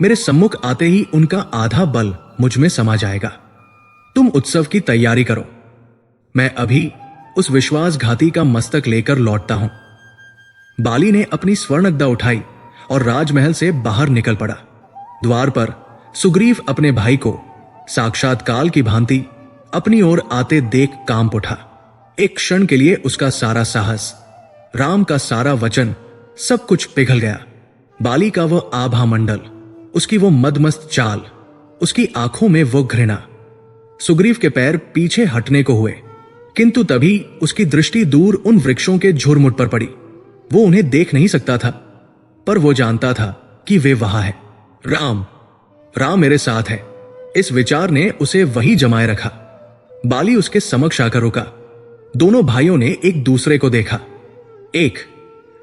मेरे सम्मुख आते ही उनका आधा बल मुझ में समा जाएगा। तुम उत्सव की तैयारी करो। मैं अभी उस विश्वासघाती का मस्तक लेकर लौटता हूं। बाली ने अपनी स्वर्णगदा उठाई और राजमहल से बाहर निकल पड़ा। द्वार पर सुग्रीव अपने भाई को साक्षात काल की भांति अपनी ओर आते देख कांप उठा। एक क्षण के लिए उसका सारा साहस, राम का सारा वचन, सब कुछ पिघल गया। बाली का वो आभा मंडल, उसकी वो मदमस्त चाल, उसकी आंखों में वो घृणा। सुग्रीव के पैर पीछे हटने को हुए, किंतु तभी उसकी दृष्टि दूर उन वृक्षों के झुरमुट पर पड़ी। वो उन्हें देख नहीं सकता था, पर वो जानता था कि वे वहां है। राम, राम मेरे साथ है। इस विचार ने उसे वही जमाए रखा। बाली उसके समक्ष आकर रुका। दोनों भाइयों ने एक दूसरे को देखा। एक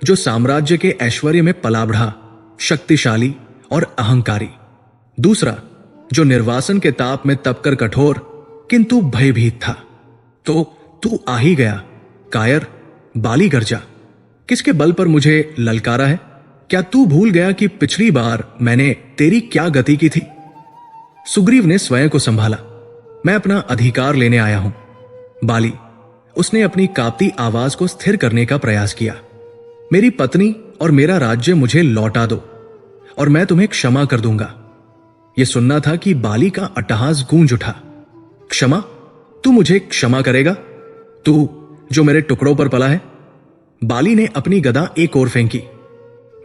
जो साम्राज्य के ऐश्वर्य में पला बढ़ा, शक्तिशाली और अहंकारी। दूसरा जो निर्वासन के ताप में तपकर कठोर किंतु भयभीत था। तो तू आ ही गया कायर, बाली गर्जा। किसके बल पर मुझे ललकारा है? क्या तू भूल गया कि पिछली बार मैंने तेरी क्या गति की थी? सुग्रीव ने स्वयं को संभाला। मैं अपना अधिकार लेने आया हूं। बाली, उसने अपनी कांपती आवाज को स्थिर करने का प्रयास किया। मेरी पत्नी और मेरा राज्य मुझे लौटा दो और मैं तुम्हें क्षमा कर दूंगा। यह सुनना था कि बाली का अट्टहास गूंज उठा। क्षमा? तू मुझे क्षमा करेगा? तू जो मेरे टुकड़ों पर पला है? बाली ने अपनी गदा एक ओर फेंकी।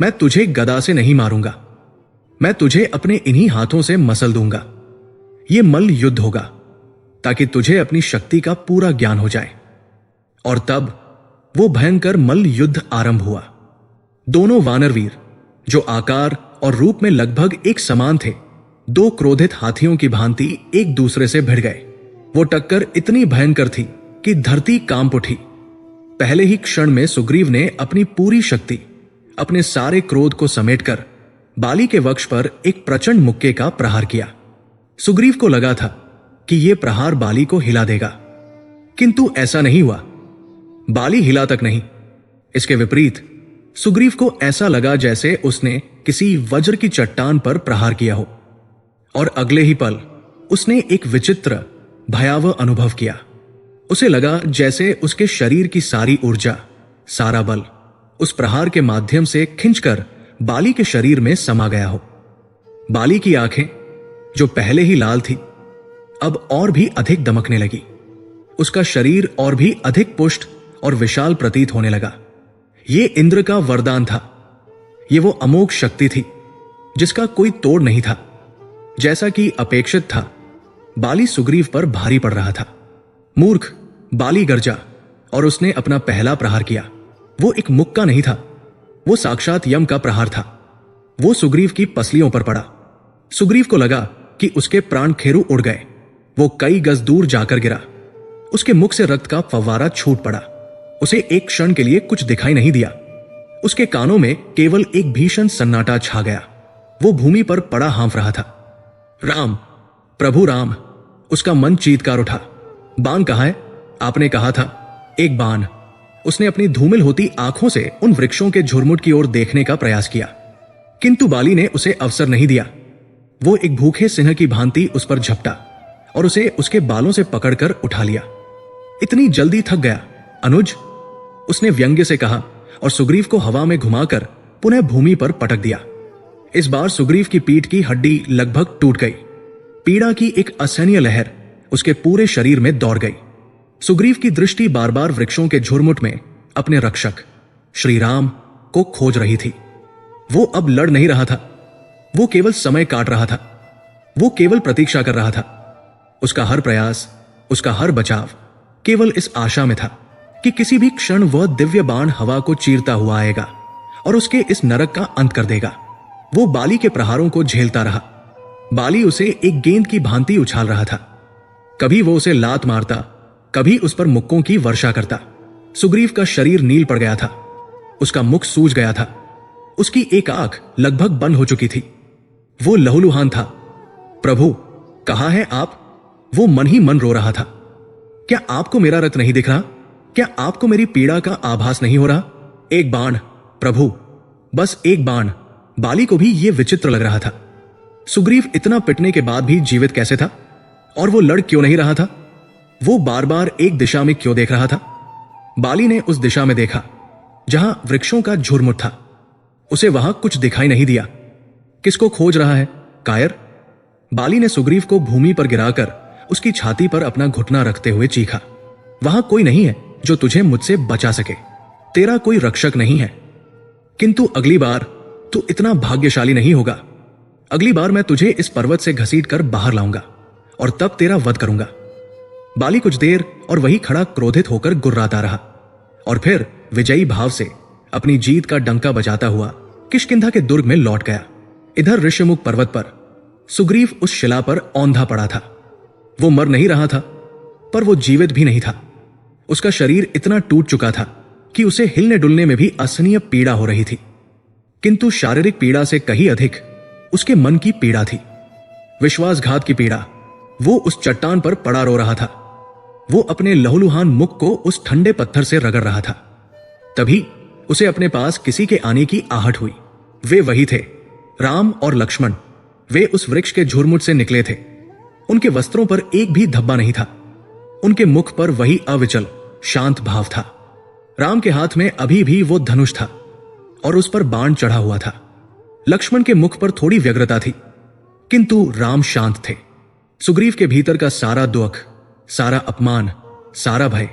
मैं तुझे गदा से नहीं मारूंगा। मैं तुझे अपने इन्हीं हाथों से मसल दूंगा। यह मल्ल युद्ध होगा ताकि तुझे अपनी शक्ति का पूरा ज्ञान हो जाए। और तब वो भयंकर मल्ल युद्ध आरंभ हुआ। दोनों वानरवीर, जो आकार और रूप में लगभग एक समान थे, दो क्रोधित हाथियों की भांति एक दूसरे से भिड़ गए। वो टक्कर इतनी भयंकर थी कि धरती कांप उठी। पहले ही क्षण में सुग्रीव ने अपनी पूरी शक्ति, अपने सारे क्रोध को समेटकर बाली के वक्ष पर एक प्रचंड मुक्के का प्रहार किया। सुग्रीव को लगा था कि यह प्रहार बाली को हिला देगा, किंतु ऐसा नहीं हुआ। बाली हिला तक नहीं। इसके विपरीत सुग्रीव को ऐसा लगा जैसे उसने किसी वज्र की चट्टान पर प्रहार किया हो। और अगले ही पल उसने एक विचित्र भयावह अनुभव किया। उसे लगा जैसे उसके शरीर की सारी ऊर्जा सारा बल उस प्रहार के माध्यम से खिंचकर बाली के शरीर में समा गया हो। बाली की आंखें, जो पहले ही लाल थी, अब और भी अधिक दमकने लगी। उसका शरीर और भी अधिक पुष्ट और विशाल प्रतीत होने लगा। ये इंद्र का वरदान था। ये वो अमोघ शक्ति थी जिसका कोई तोड़ नहीं था। जैसा कि अपेक्षित था, बाली सुग्रीव पर भारी पड़ रहा था। मूर्ख, बाली गरजा और उसने अपना पहला प्रहार किया। वो एक मुक्का नहीं था, वो साक्षात यम का प्रहार था। वो सुग्रीव की पसलियों पर पड़ा। सुग्रीव को लगा कि उसके प्राण खेरु उड़ गए। वो कई गज दूर जाकर गिरा। उसके मुख से रक्त का फव्वारा छूट पड़ा। उसे एक क्षण के लिए कुछ दिखाई नहीं दिया। उसके कानों में केवल एक भीषण सन्नाटा छा गया। वो भूमि पर पड़ा हाँफ रहा था। राम, प्रभु राम! उसका मन चीत्कार उठा। बाण कहाँ है? आपने कहा था। एक बाण। उसने अपनी धूमिल होती आंखों से उन वृक्षों के झुरमुट की ओर देखने का प्रयास किया, किंतु बाली ने उसे अवसर नहीं दिया। वो एक भूखे सिंह की भांति उस पर झपटा और उसे उसके बालों से पकड़कर उठा लिया। इतनी जल्दी थक गया, अनुज? उसने व्यंग्य से कहा और सुग्रीव को हवा में घुमाकर पुनः भूमि पर पटक दिया। इस बार सुग्रीव की पीठ की हड्डी लगभग टूट गई। पीड़ा की एक असहनीय लहर उसके पूरे शरीर में दौड़ गई। सुग्रीव की दृष्टि बार बार वृक्षों के झुरमुट में अपने रक्षक श्री राम को खोज रही थी। वो अब लड़ नहीं रहा था। वो केवल समय काट रहा था। वो केवल प्रतीक्षा कर रहा था। उसका हर प्रयास, उसका हर बचाव केवल इस आशा में था कि किसी भी क्षण वह दिव्य बाण हवा को चीरता हुआ आएगा और उसके इस नरक का अंत कर देगा। वो बाली के प्रहारों को झेलता रहा। बाली उसे एक गेंद की भांति उछाल रहा था। कभी वो उसे लात मारता, कभी उस पर मुक्कों की वर्षा करता। सुग्रीव का शरीर नील पड़ गया था। उसका मुख सूज गया था। उसकी एक आंख लगभग बंद हो चुकी थी। वो लहूलुहान था। प्रभु, कहाँ हैं आप? वो मन ही मन रो रहा था। क्या आपको मेरा रक्त नहीं दिख रहा? क्या आपको मेरी पीड़ा का आभास नहीं हो रहा? एक बाण प्रभु, बस एक बाण। बाली को भी यह विचित्र लग रहा था। सुग्रीव इतना पिटने के बाद भी जीवित कैसे था? और वो लड़ क्यों नहीं रहा था? वो बार बार एक दिशा में क्यों देख रहा था? बाली ने उस दिशा में देखा जहां वृक्षों का झुरमुट था। उसे वहां कुछ दिखाई नहीं दिया। किसको खोज रहा है, कायर? बाली ने सुग्रीव को भूमि पर गिराकर उसकी छाती पर अपना घुटना रखते हुए चीखा। वहां कोई नहीं है जो तुझे मुझसे बचा सके। तेरा कोई रक्षक नहीं है। किंतु अगली बार तू इतना भाग्यशाली नहीं होगा। अगली बार मैं तुझे इस पर्वत से घसीटकर बाहर लाऊंगा और तब तेरा वध करूंगा। बाली कुछ देर और वही खड़ा क्रोधित होकर गुर्राता रहा और फिर विजयी भाव से अपनी जीत का डंका बजाता हुआ किष्किंधा के दुर्ग में लौट गया। इधर ऋष्यमुख पर्वत पर सुग्रीव उस शिला पर औंधा पड़ा था। वो मर नहीं रहा था, पर वो जीवित भी नहीं था। उसका शरीर इतना टूट चुका था कि उसे हिलने डुलने में भी असहनीय पीड़ा हो रही थी। किंतु शारीरिक पीड़ा से कहीं अधिक उसके मन की पीड़ा थी, विश्वासघात की पीड़ा। वो उस चट्टान पर पड़ा रो रहा था। वो अपने लहूलुहान मुख को उस ठंडे पत्थर से रगड़ रहा था। तभी उसे अपने पास किसी के आने की आहट हुई। वे वही थे, राम और लक्ष्मण। वे उस वृक्ष के झुरमुट से निकले थे। उनके वस्त्रों पर एक भी धब्बा नहीं था। उनके मुख पर वही अविचल शांत भाव था। राम के हाथ में अभी भी वो धनुष था और उस पर बाण चढ़ा हुआ था। लक्ष्मण के मुख पर थोड़ी व्यग्रता थी, किंतु राम शांत थे। सुग्रीव के भीतर का सारा दुख, सारा अपमान, सारा भय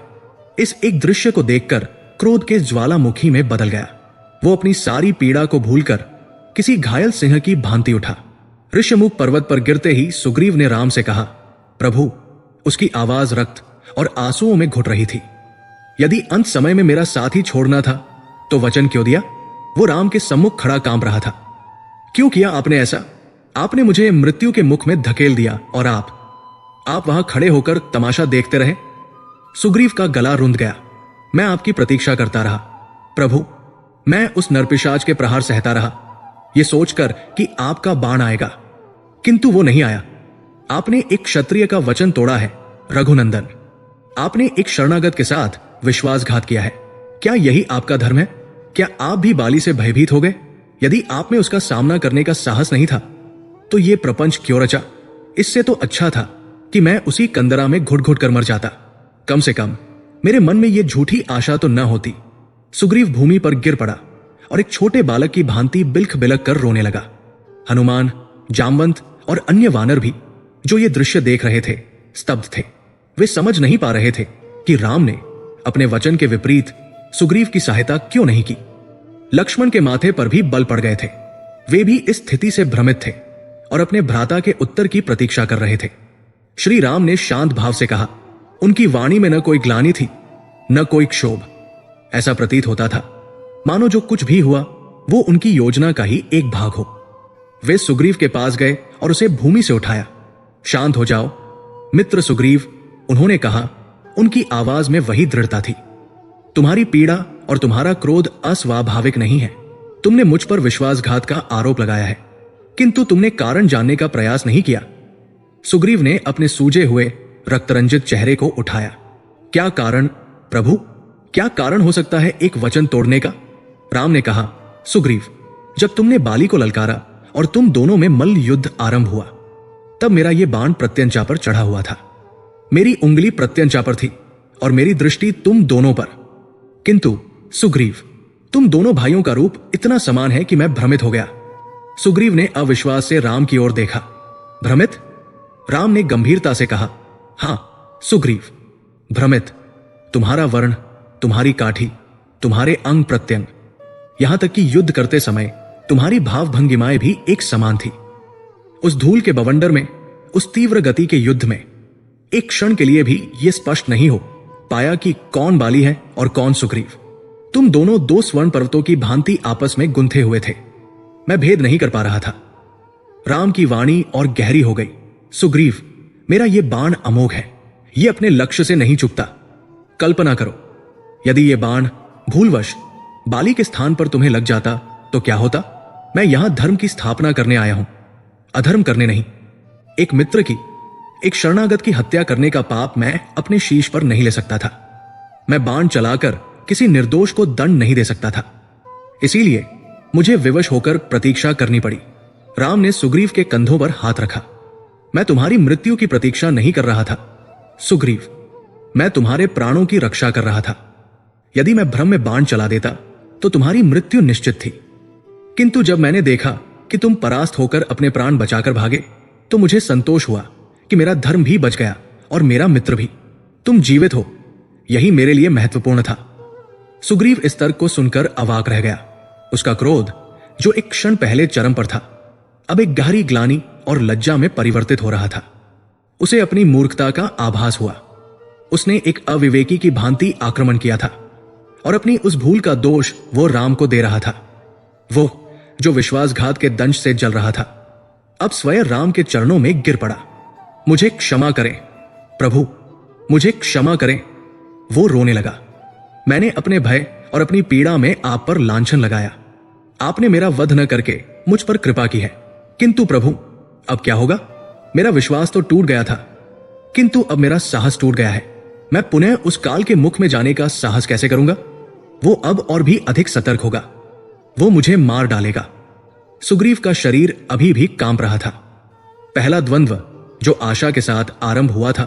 इस एक दृश्य को देखकर क्रोध के ज्वालामुखी में बदल गया। वो अपनी सारी पीड़ा को भूलकर किसी घायल सिंह की भांति उठा। ऋष्यमुख पर्वत पर गिरते ही सुग्रीव ने राम से कहा, प्रभु। उसकी आवाज रक्त और आंसुओं में घुट रही थी। यदि अंत समय में मेरा साथ ही छोड़ना था तो वचन क्यों दिया? वो राम के सम्मुख खड़ा कांप रहा था। क्यों किया आपने ऐसा? आपने मुझे मृत्यु के मुख में धकेल दिया और आप वहां खड़े होकर तमाशा देखते रहे। सुग्रीव का गला रुंध गया। मैं आपकी प्रतीक्षा करता रहा प्रभु। मैं उस नरपिशाच के प्रहार सहता रहा, यह सोचकर कि आपका बाण आएगा, किंतु वो नहीं आया। आपने एक क्षत्रिय का वचन तोड़ा है रघुनंदन। आपने एक शरणागत के साथ विश्वासघात किया है। क्या यही आपका धर्म है? क्या आप भी बाली से भयभीत हो गए? यदि आप में उसका सामना करने का साहस नहीं था तो ये प्रपंच क्यों रचा? इससे तो अच्छा था कि मैं उसी कंदरा में घुट घुट कर मर जाता। कम से कम मेरे मन में यह झूठी आशा तो न होती सुग्रीव भूमि पर गिर पड़ा और एक छोटे बालक की भांति बिलख बिलख कर रोने लगा। हनुमान, जामवंत और अन्य वानर भी जो ये दृश्य देख रहे थे स्तब्ध थे। वे समझ नहीं पा रहे थे कि राम ने अपने वचन के विपरीत सुग्रीव की सहायता क्यों नहीं की। लक्ष्मण के माथे पर भी बल पड़ गए थे। वे भी इस स्थिति से भ्रमित थे और अपने भ्राता के उत्तर की प्रतीक्षा कर रहे थे। श्री राम ने शांत भाव से कहा। उनकी वाणी में न कोई ग्लानि थी, न कोई क्षोभ। ऐसा प्रतीत होता था मानो जो कुछ भी हुआ वो उनकी योजना का ही एक भाग हो। वे सुग्रीव के पास गए और उसे भूमि से उठाया। शांत हो जाओ मित्र सुग्रीव, उन्होंने कहा। उनकी आवाज में वही दृढ़ता थी। तुम्हारी पीड़ा और तुम्हारा क्रोध अस्वाभाविक नहीं है। तुमने मुझ पर विश्वासघात का आरोप लगाया है, किंतु तुमने कारण जानने का प्रयास नहीं किया। सुग्रीव ने अपने सूजे हुए रक्तरंजित चेहरे को उठाया। क्या कारण प्रभु, क्या कारण हो सकता है एक वचन तोड़ने का? राम ने कहा। सुग्रीव, जब तुमने बाली को ललकारा और तुम दोनों में मल्ल युद्ध आरंभ हुआ, तब मेरा यह बाण प्रत्यंचा पर चढ़ा हुआ था। मेरी उंगली प्रत्यंचा पर थी और मेरी दृष्टि तुम दोनों पर। किंतु सुग्रीव, तुम दोनों भाइयों का रूप इतना समान है कि मैं भ्रमित हो गया। सुग्रीव ने अविश्वास से राम की ओर देखा। भ्रमित? राम ने गंभीरता से कहा। हां सुग्रीव, भ्रमित। तुम्हारा वर्ण, तुम्हारी काठी, तुम्हारे अंग प्रत्यंग, यहां तक कि युद्ध करते समय तुम्हारी भाव भंगिमाएं भी एक समान थी। उस धूल के बवंडर में, उस तीव्र गति के युद्ध में एक क्षण के लिए भी यह स्पष्ट नहीं हो पाया कि कौन बाली है और कौन सुग्रीव। तुम दोनों दो स्वर्ण पर्वतों की भांति आपस में गुंथे हुए थे। मैं भेद नहीं कर पा रहा था। राम की वाणी और गहरी हो गई। सुग्रीव, मेरा यह बाण अमोघ है, यह अपने लक्ष्य से नहीं चूकता। कल्पना करो, यदि यह बाण भूलवश बाली के स्थान पर तुम्हें लग जाता तो क्या होता? मैं यहां धर्म की स्थापना करने आया हूं, अधर्म करने नहीं। एक मित्र की, एक शरणागत की हत्या करने का पाप मैं अपने शीश पर नहीं ले सकता था। मैं बाण चलाकर किसी निर्दोष को दंड नहीं दे सकता था। इसीलिए मुझे विवश होकर प्रतीक्षा करनी पड़ी। राम ने सुग्रीव के कंधों पर हाथ रखा। मैं तुम्हारी मृत्यु की प्रतीक्षा नहीं कर रहा था सुग्रीव, मैं तुम्हारे प्राणों की रक्षा कर रहा था। यदि मैं भ्रम में बाण चला देता तो तुम्हारी मृत्यु निश्चित थी। किंतु जब मैंने देखा कि तुम परास्त होकर अपने प्राण बचाकर भागे, तो मुझे संतोष हुआ कि मेरा धर्म भी बच गया और मेरा मित्र भी। तुम जीवित हो, यही मेरे लिए महत्वपूर्ण था। सुग्रीव इस तर्क को सुनकर अवाक रह गया। उसका क्रोध, जो एक क्षण पहले चरम पर था, अब एक गहरी ग्लानि और लज्जा में परिवर्तित हो रहा था। उसे अपनी मूर्खता का आभास हुआ। उसने एक अविवेकी की भांति आक्रमण किया था और अपनी उस भूल का दोष वो राम को दे रहा था। वो जो विश्वासघात के दंश से जल रहा था, अब स्वयं राम के चरणों में गिर पड़ा। मुझे क्षमा करें प्रभु, मुझे क्षमा करें। वो रोने लगा। मैंने अपने भय और अपनी पीड़ा में आप पर लांछन लगाया। आपने मेरा वध न करके मुझ पर कृपा की है। किंतु प्रभु, अब क्या होगा? मेरा विश्वास तो टूट गया था, किंतु अब मेरा साहस टूट गया है। मैं पुनः उस काल के मुख में जाने का साहस कैसे करूंगा? वो अब और भी अधिक सतर्क होगा। वो मुझे मार डालेगा। सुग्रीव का शरीर अभी भी कांप रहा था। पहला द्वंद्व जो आशा के साथ आरंभ हुआ था,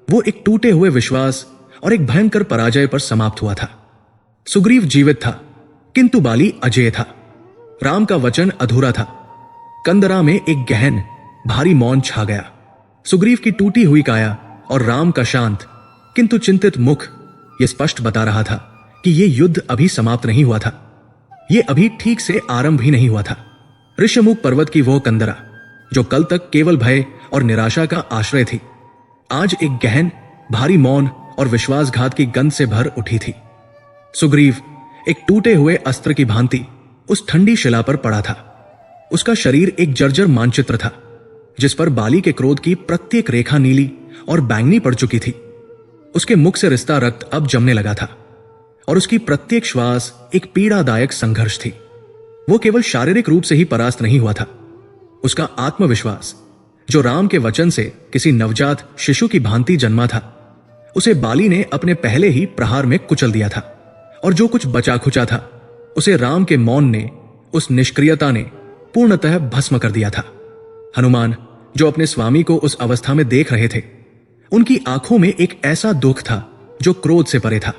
वो एक टूटे हुए विश्वास और एक भयंकर पराजय पर समाप्त हुआ था। सुग्रीव जीवित था, किंतु बाली अजेय था। राम का वचन अधूरा था। कंदरा में एक गहन भारी मौन छा गया। सुग्रीव की टूटी हुई काया और राम का शांत किंतु चिंतित मुख यह स्पष्ट बता रहा था कि यह युद्ध अभी समाप्त नहीं हुआ था। यह अभी ठीक से आरंभ ही नहीं हुआ था। ऋष्यमुख पर्वत की वो कंदरा जो कल तक केवल भय और निराशा का आश्रय थी, आज एक गहन भारी मौन और विश्वासघात की गंध से भर उठी थी। सुग्रीव एक टूटे हुए अस्त्र की भांति उस ठंडी शिला पर पड़ा था। उसका शरीर एक जर्जर मानचित्र था, जिस पर बाली के क्रोध की प्रत्येक रेखा नीली और बैंगनी पड़ चुकी थी। उसके मुख से रिश्ता रक्त अब जमने लगा था और उसकी प्रत्येक श्वास एक पीड़ादायक संघर्ष थी। वो केवल शारीरिक रूप से ही परास्त नहीं हुआ था। उसका आत्मविश्वास, जो राम के वचन से किसी नवजात शिशु की भांति जन्मा था, उसे बाली ने अपने पहले ही प्रहार में कुचल दिया था। और जो कुछ बचा खुचा था, उसे राम के मौन ने, उस निष्क्रियता ने पूर्णतः भस्म कर दिया था। हनुमान, जो अपने स्वामी को उस अवस्था में देख रहे थे, उनकी आंखों में एक ऐसा दुख था जो क्रोध से परे था।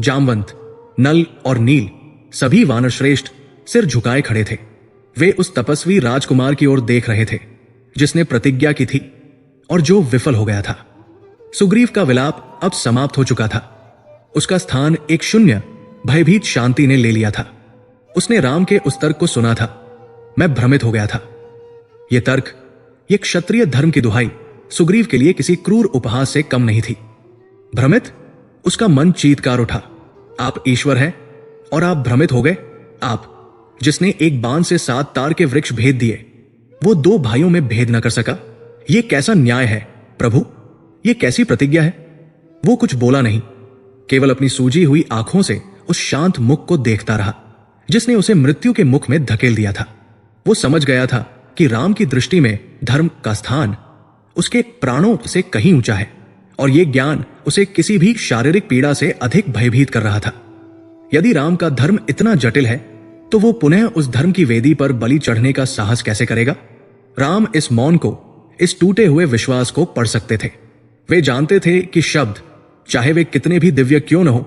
जामवंत, नल और नील सभी वानर श्रेष्ठ सिर झुकाए खड़े थे। वे उस तपस्वी राजकुमार की ओर देख रहे थे जिसने प्रतिज्ञा की थी और जो विफल हो गया था। सुग्रीव का विलाप अब समाप्त हो चुका था। उसका स्थान एक शून्य भयभीत शांति ने ले लिया था। उसने राम के उस तर्क को सुना था। मैं भ्रमित हो गया था। यह तर्क, यह क्षत्रिय धर्म की दुहाई सुग्रीव के लिए किसी क्रूर उपहास से कम नहीं थी। भ्रमित? उसका मन चीत्कार उठा। आप ईश्वर हैं और आप भ्रमित हो गए? आप जिसने एक बाण से 7 तार के वृक्ष भेद दिए, वो 2 भाइयों में भेद न कर सका? यह कैसा न्याय है प्रभु? यह कैसी प्रतिज्ञा है? वो कुछ बोला नहीं, केवल अपनी सूजी हुई आंखों से उस शांत मुख को देखता रहा जिसने उसे मृत्यु के मुख में धकेल दिया था। वो समझ गया था कि राम की दृष्टि में धर्म का स्थान उसके प्राणों से कहीं ऊंचा है और यह ज्ञान उसे किसी भी शारीरिक पीड़ा से अधिक भयभीत कर रहा था। यदि राम का धर्म इतना जटिल है तो वो पुनः उस धर्म की वेदी पर बलि चढ़ने का साहस कैसे करेगा? राम इस मौन को, इस टूटे हुए विश्वास को पढ़ सकते थे। वे जानते थे कि शब्द, चाहे वे कितने भी दिव्य क्यों न हो,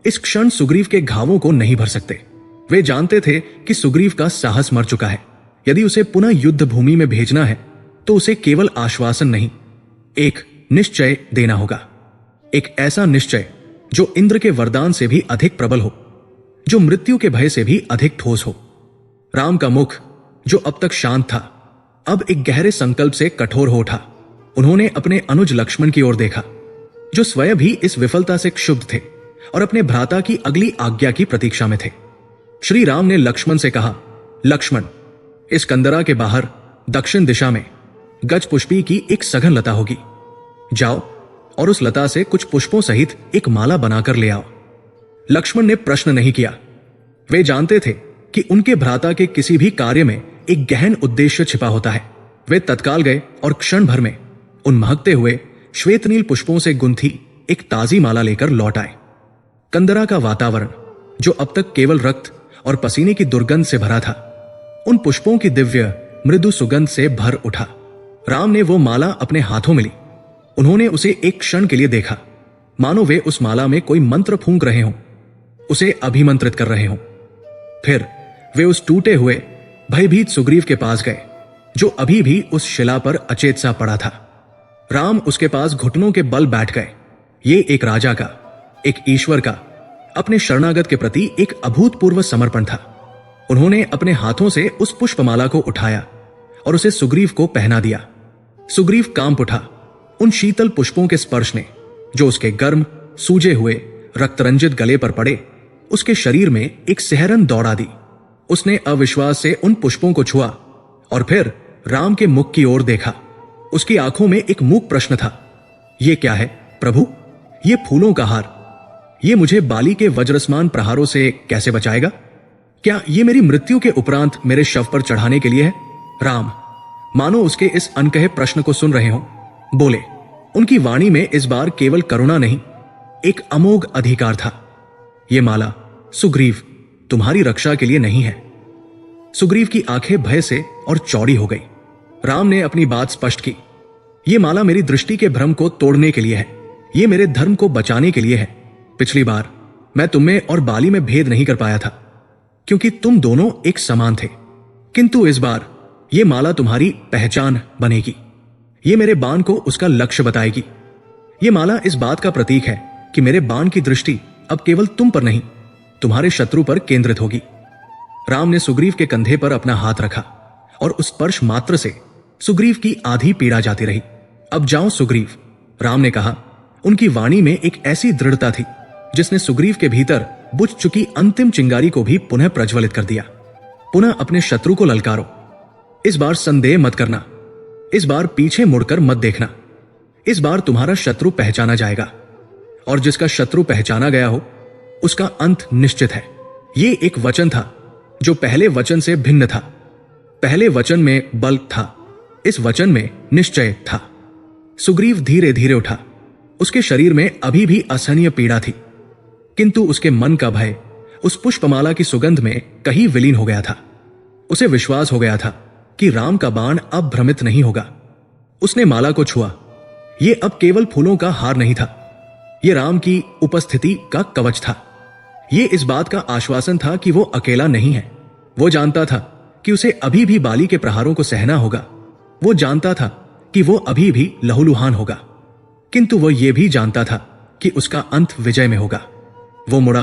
इस क्षण सुग्रीव के घावों को नहीं भर सकते। वे जानते थे कि सुग्रीव का साहस मर चुका है। यदि उसे पुनः युद्ध भूमि में भेजना है तो उसे केवल आश्वासन नहीं, एक निश्चय देना होगा। एक ऐसा निश्चय जो इंद्र के वरदान से भी अधिक प्रबल हो, जो मृत्यु के भय से भी अधिक ठोस हो। राम का मुख, जो अब तक शांत था, अब एक गहरे संकल्प से कठोर हो उठा। उन्होंने अपने अनुज लक्ष्मण की ओर देखा, जो स्वयं भी इस विफलता से क्षुब्ध थे और अपने भ्राता की अगली आज्ञा की प्रतीक्षा में थे। श्री राम ने लक्ष्मण से कहा, लक्ष्मण, इस कंदरा के बाहर दक्षिण दिशा में गज पुष्पी की एक सघन लता होगी। जाओ और उस लता से कुछ पुष्पों सहित एक माला बनाकर ले आओ। लक्ष्मण ने प्रश्न नहीं किया। वे जानते थे कि उनके भ्राता के किसी भी कार्य में एक गहन उद्देश्य छिपा होता है। वे तत्काल गए और क्षण भर में उन महकते हुए श्वेतनील पुष्पों से गुंथी एक ताजी माला लेकर लौट आए। कंदरा का वातावरण, जो अब तक केवल रक्त और पसीने की दुर्गंध से भरा था, उन पुष्पों की दिव्य मृदु सुगंध से भर उठा। राम ने वो माला अपने हाथों में ली। उन्होंने उसे एक क्षण के लिए देखा, मानो वे उस माला में कोई मंत्र फूंक रहे हों, उसे अभिमंत्रित कर रहे हों। फिर वे उस टूटे हुए भयभीत सुग्रीव के पास गए, जो अभी भी उस शिला पर अचेत सा पड़ा था। राम उसके पास घुटनों के बल बैठ गए। ये एक राजा का, एक ईश्वर का, अपने शरणागत के प्रति एक अभूतपूर्व समर्पण था। उन्होंने अपने हाथों से उस पुष्पमाला को उठाया और उसे सुग्रीव को पहना दिया। सुग्रीव कांप उठा उन शीतल पुष्पों के स्पर्श ने, जो उसके गर्म सूजे हुए रक्तरंजित गले पर पड़े। उसके शरीर में एक सिहरन दौड़ा दी। उसने अविश्वास से उन पुष्पों को छुआ और फिर राम के मुख की ओर देखा। उसकी आंखों में एक मूक प्रश्न था, ये क्या है प्रभु? ये फूलों का हार, ये मुझे बाली के वज्रसमान प्रहारों से कैसे बचाएगा? क्या ये मेरी मृत्यु के उपरांत मेरे शव पर चढ़ाने के लिए है? राम मानो उसके इस अनकहे प्रश्न को सुन रहे हों, बोले। उनकी वाणी में इस बार केवल करुणा नहीं, एक अमोघ अधिकार था। ये माला सुग्रीव तुम्हारी रक्षा के लिए नहीं है। सुग्रीव की आंखें भय से और चौड़ी हो गई। राम ने अपनी बात स्पष्ट की, ये माला मेरी दृष्टि के भ्रम को तोड़ने के लिए है। ये मेरे धर्म को बचाने के लिए है। पिछली बार मैं तुम्हें और बाली में भेद नहीं कर पाया था, क्योंकि तुम दोनों एक समान थे। किंतु इस बार यह माला तुम्हारी पहचान बनेगी। ये मेरे बाण को उसका लक्ष्य बताएगी। ये माला इस बात का प्रतीक है कि मेरे बाण की दृष्टि अब केवल तुम पर नहीं, तुम्हारे शत्रु पर केंद्रित होगी। राम ने सुग्रीव के कंधे पर अपना हाथ रखा और उस स्पर्श मात्र से सुग्रीव की आधी पीड़ा जाती रही। अब जाओ सुग्रीव, राम ने कहा। उनकी वाणी में एक ऐसी दृढ़ता थी जिसने सुग्रीव के भीतर बुझ चुकी अंतिम चिंगारी को भी पुनः प्रज्वलित कर दिया। पुनः अपने शत्रु को ललकारो। इस बार संदेह मत करना, इस बार पीछे मुड़कर मत देखना। इस बार तुम्हारा शत्रु पहचाना जाएगा, और जिसका शत्रु पहचाना गया हो उसका अंत निश्चित है। ये एक वचन था जो पहले वचन से भिन्न था। पहले वचन में बल था, इस वचन में निश्चय था। सुग्रीव धीरे धीरे उठा। उसके शरीर में अभी भी असहनीय पीड़ा थी, किंतु उसके मन का भय उस पुष्पमाला की सुगंध में कहीं विलीन हो गया था। उसे विश्वास हो गया था कि राम का बाण अब भ्रमित नहीं होगा। उसने माला को छुआ। यह अब केवल फूलों का हार नहीं था, यह राम की उपस्थिति का कवच था। ये इस बात का आश्वासन था कि वो अकेला नहीं है। वो जानता था कि उसे अभी भी बाली के प्रहारों को सहना होगा। वो जानता था कि वो अभी भी लहूलुहान होगा, किंतु वो ये भी जानता था कि उसका अंत विजय में होगा। वो मुड़ा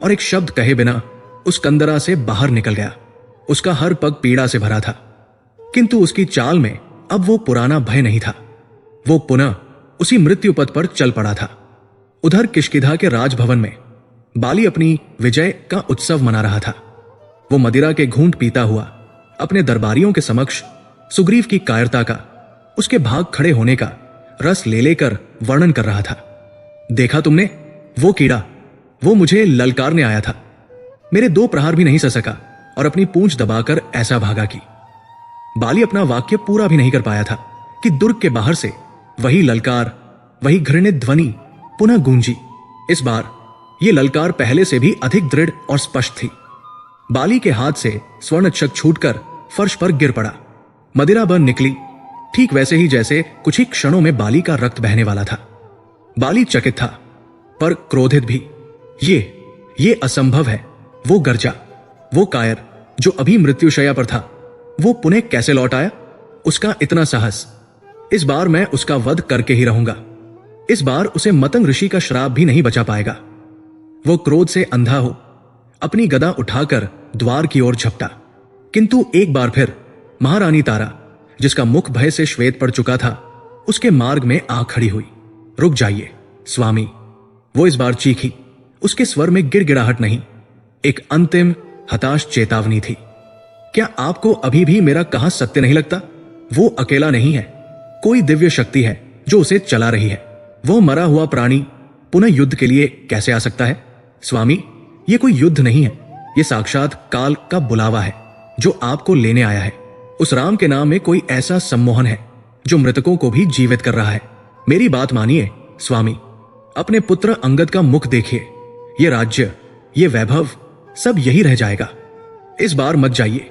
और एक शब्द कहे बिना उस कंदरा से बाहर निकल गया। उसका हर पग पीड़ा से भरा था, किंतु उसकी चाल में अब वो पुराना भय नहीं था। वो पुनः उसी मृत्यु पथ पर चल पड़ा था। उधर किष्किंधा के राजभवन में बाली अपनी विजय का उत्सव मना रहा था। वो मदिरा के घूंट पीता हुआ अपने दरबारियों के समक्ष सुग्रीव की कायरता का, उसके भाग खड़े होने का रस ले लेकर वर्णन कर रहा था। देखा तुमने, वो कीड़ा, वो मुझे ललकारने आया था। मेरे 2 प्रहार भी नहीं सह सका और अपनी पूंछ दबाकर ऐसा भागा कि। बाली अपना वाक्य पूरा भी नहीं कर पाया था कि दुर्ग के बाहर से वही ललकार, वही घृणित ध्वनि पुनः गूंजी। इस बार यह ललकार पहले से भी अधिक दृढ़ और स्पष्ट थी। बाली के हाथ से स्वर्णचक छूटकर फर्श पर गिर पड़ा। मदिरा बन निकली, ठीक वैसे ही जैसे कुछ ही क्षणों में बाली का रक्त बहने वाला था। बाली चकित था, पर क्रोधित भी। ये असंभव है। वो गर्जा, वो कायर जो अभी मृत्युशैया पर था, वो पुनः कैसे लौट आया? उसका इतना साहस! इस बार मैं उसका वध करके ही रहूंगा। इस बार उसे मतंग ऋषि का श्राप भी नहीं बचा पाएगा। वो क्रोध से अंधा हो अपनी गदा उठाकर द्वार की ओर झपटा, किंतु एक बार फिर महारानी तारा, जिसका मुख भय से श्वेत पड़ चुका था, उसके मार्ग में आ खड़ी हुई। रुक जाइए स्वामी, वो इस बार चीखी। उसके स्वर में गिड़गिड़ाहट नहीं, एक अंतिम हताश चेतावनी थी। क्या आपको अभी भी मेरा कहा सत्य नहीं लगता? वो अकेला नहीं है, कोई दिव्य शक्ति है जो उसे चला रही है। वो मरा हुआ प्राणी पुनः युद्ध के लिए कैसे आ सकता है? स्वामी, ये कोई युद्ध नहीं है, ये साक्षात काल का बुलावा है जो आपको लेने आया है। उस राम के नाम में कोई ऐसा सम्मोहन है जो मृतकों को भी जीवित कर रहा है। मेरी बात मानिए स्वामी, अपने पुत्र अंगद का मुख देखिए। ये राज्य, ये वैभव सब यही रह जाएगा। इस बार मत जाइए।